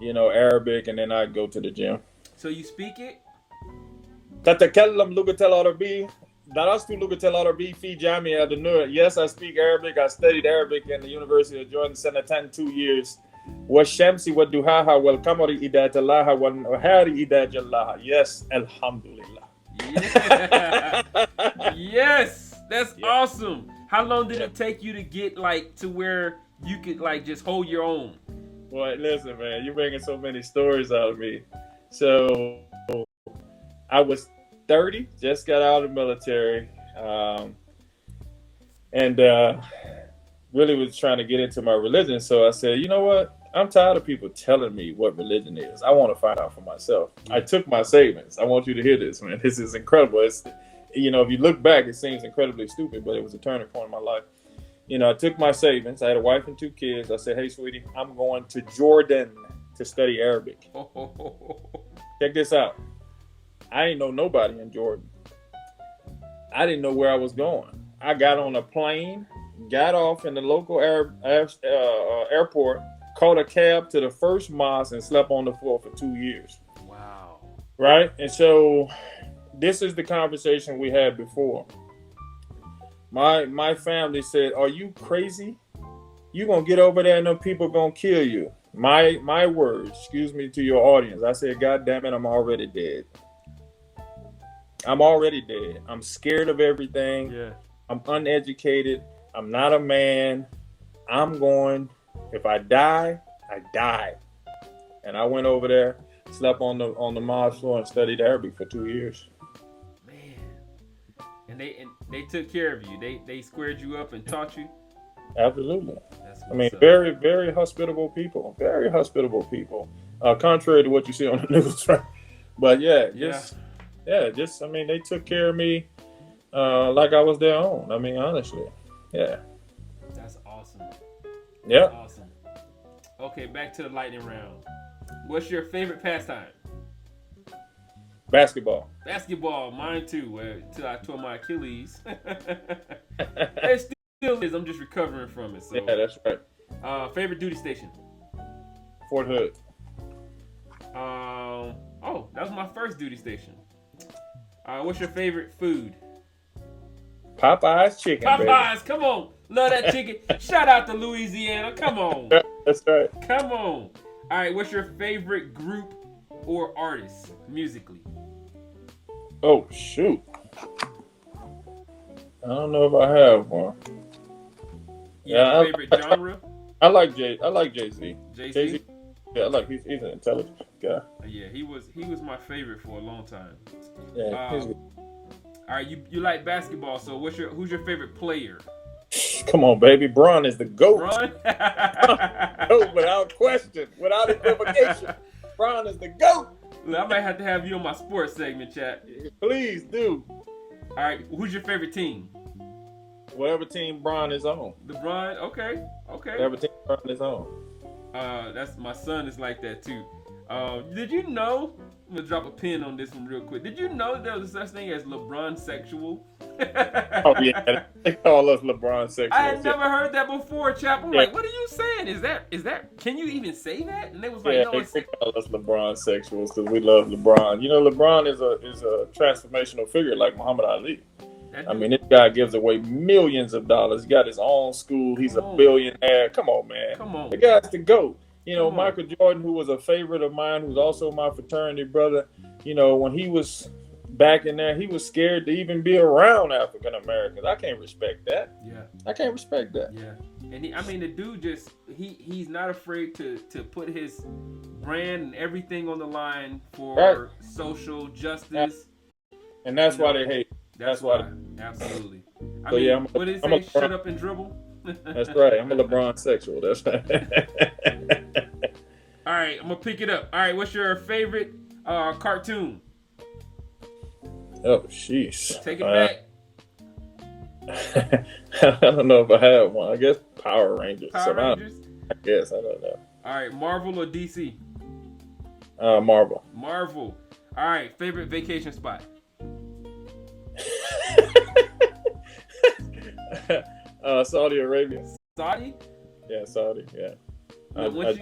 Arabic, and then I go to the gym. So you speak it? تتكلم لغة العربية. درست لغة العربية في جامعة النور. Yes, I speak Arabic. I studied Arabic in the University of Jordan, سنتين 2 years. والشمس والضحاها والقمر إذا تلاها والنهار إذا جلاها. Yes, alhamdulillah. Yeah. Yes, that's awesome. How long did it take you to get to where you could just hold your own? Boy, listen, man, you're making so many stories out of me. So I was 30, just got out of the military, and really was trying to get into my religion. So I said, you know what? I'm tired of people telling me what religion is. I want to find out for myself. I took my savings. I want you to hear this, man. This is incredible. It's, if you look back, it seems incredibly stupid, but it was a turning point in my life. I took my savings. I had a wife and 2 kids. I said, hey, sweetie, I'm going to Jordan to study Arabic. Check this out. I didn't know nobody in Jordan. I didn't know where I was going. I got on a plane, got off in the local airport, caught a cab to the first mosque, and slept on the floor for 2 years. Wow. right? And so this is the conversation we had before. My family said, "Are you crazy? You gonna get over there and them people gonna kill you?" My words, excuse me to your audience. I said, "God damn it, I'm already dead. I'm already dead. I'm scared of everything. Yeah. I'm uneducated. I'm not a man. I'm going. If I die, I die." And I went over there, slept on the mod floor, and studied Arabic for 2 years. Man. And they took care of you. They squared you up and taught you. Absolutely. That's I mean, what's up. very, very hospitable people. Very hospitable people. Contrary to what you see on the news, right? But yeah, I mean, they took care of me like I was their own. I mean, honestly, yeah. That's awesome. Yeah. That's awesome. Okay, back to the lightning round. What's your favorite pastime? Basketball. Basketball, mine too. Till I tore my Achilles. It still is. I'm just recovering from it. So. Yeah, that's right. Favorite duty station? Fort Hood. Oh, that was my first duty station. What's your favorite food? Popeye's chicken. Popeyes, Baby. come on. Love that chicken. Shout out to Louisiana. Come on. That's right. Come on. All right, what's your favorite group or artist musically? Oh shoot. I don't know if I have one. Yeah, favorite genre? I like Jay-Z. Jay-Z? Yeah, he's an intelligent guy. Yeah, he was my favorite for a long time. Yeah, he's good. All right, you like basketball, so who's your favorite player? Come on, baby. Bron is the GOAT. Bron? Oh, without question, without equivocation. Bron is the GOAT. Look, I might have to have you on my sports segment, chat. Please do. All right, who's your favorite team? Whatever team Bron is on. LeBron? Okay. Whatever team Bron is on. That's my son is like that too. Did you know? I'm gonna drop a pin on this one real quick. Did you know there was such thing as LeBron sexual? Oh yeah, they call us LeBron sexuals. I had never heard that before, chap. I'm Yeah. like, what are you saying? Is that? Can you even say that? And they was like, Yeah, no, they call us LeBron sexuals because we love LeBron. You know, LeBron is a transformational figure like Muhammad Ali. I mean, this guy gives away millions of dollars. He got his own school. He's a billionaire. Come on, man. Come on. The guy's the GOAT. You know, Come on. Michael Jordan, who was a favorite of mine, who's also my fraternity brother, you know, when he was back in there, he was scared to even be around African Americans. I can't respect that. Yeah. I can't respect that. Yeah. And the dude just he's not afraid to put his brand and everything on the line for social justice. And that's why they hate. That's why. Absolutely. What did it say? Shut up and dribble? That's right. I'm a LeBron sexual. That's right. All right, I'm gonna pick it up. All right, what's your favorite cartoon? Oh, sheesh. Take it back. I don't know if I have one. I guess Power Rangers. Power Rangers? I guess. I don't know. All right, Marvel or DC? Marvel. Marvel. All right, favorite vacation spot? Saudi Arabia. Saudi? Yeah, Saudi. Yeah. Once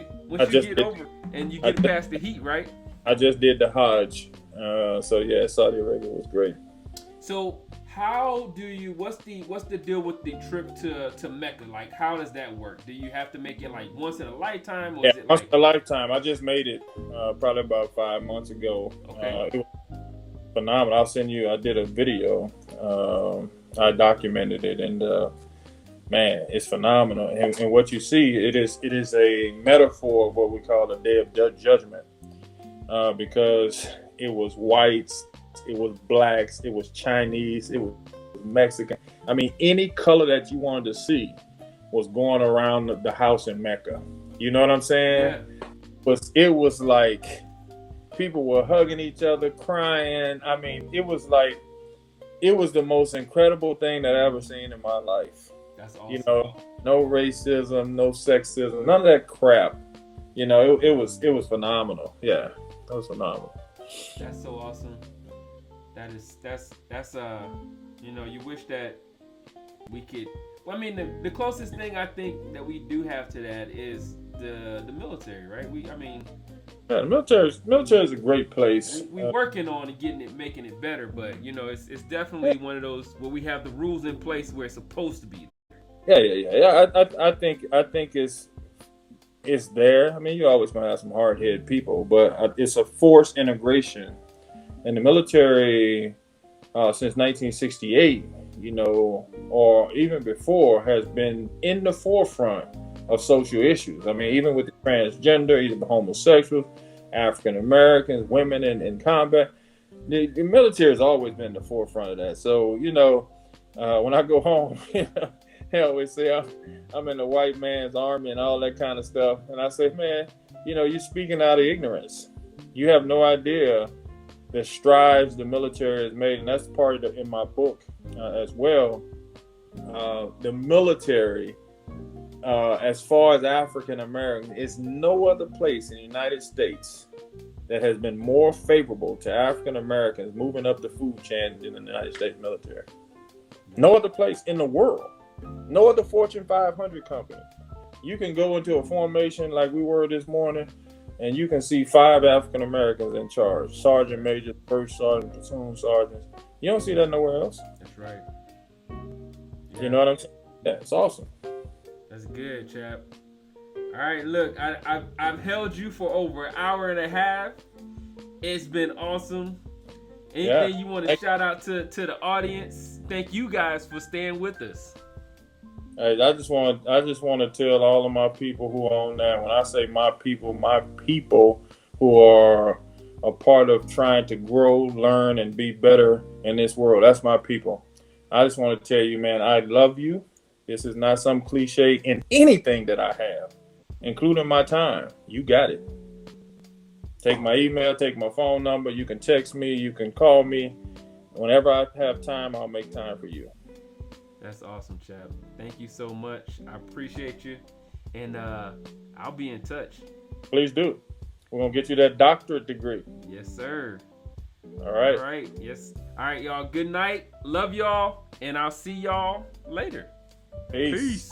you get over and you get past the heat, right? I just did the Hajj, so yeah, Saudi Arabia was great. So how do you? What's the deal with the trip to Mecca? Like, how does that work? Do you have to make it like once in a lifetime, or is it once in a lifetime? I just made it probably about 5 months ago. Okay. It was phenomenal. I'll send you. I did a video. I documented it, and man, it's phenomenal. And what you see, it is a metaphor of what we call the Day of Judgment, because it was whites, it was blacks, it was Chinese, it was Mexican. I mean, any color that you wanted to see was going around the house in Mecca. You know what I'm saying? Yeah. It was like people were hugging each other, crying. I mean, it was the most incredible thing that I ever seen in my life. That's awesome. You know, no racism, no sexism, none of that crap. You know, it was phenomenal. Yeah, it was phenomenal. That's so awesome. That's you know, you wish that we could. Well, I mean, the closest thing I think that we do have to that is the military, right? Yeah, military is a great place. We working on and making it better, but you know, it's definitely one of those where we have the rules in place where it's supposed to be. Yeah. I think it's there. I mean, you always gonna have some hard headed people, but it's a forced integration. And the military, since 1968, you know, or even before, has been in the forefront of social issues. I mean, even with the transgender, even the homosexuals, African Americans, women in combat, the military has always been in the forefront of that. So, you know, when I go home, they always say I'm in the white man's army and all that kind of stuff. And I say, man, you know, you're speaking out of ignorance. You have no idea the strides the military has made, and that's part of in my book as well. The military, as far as African Americans, is no other place in the United States that has been more favorable to African Americans moving up the food chain than the United States military. No other place in the world. No other Fortune 500 company. You can go into a formation like we were this morning, and you can see 5 African Americans in charge: sergeant major, first sergeant, platoon sergeants. You don't see that nowhere else. That's right. Yeah. You know what I'm saying? Yeah, it's awesome. That's good, chap. All right, look, I've held you for over an hour and a half. It's been awesome. Anything you want to shout out to the audience? Thank you guys for staying with us. Hey, I just want to tell all of my people who are on that. When I say my people who are a part of trying to grow, learn, and be better in this world. That's my people. I just want to tell you, man, I love you. This is not some cliche in anything that I have, including my time. You got it. Take my email, take my phone number. You can text me, you can call me. Whenever I have time, I'll make time for you. That's awesome, chap. Thank you so much. I appreciate you. And I'll be in touch. Please do. We're going to get you that doctorate degree. Yes, sir. All right. All right. Yes. All right, y'all. Good night. Love y'all. And I'll see y'all later. Peace.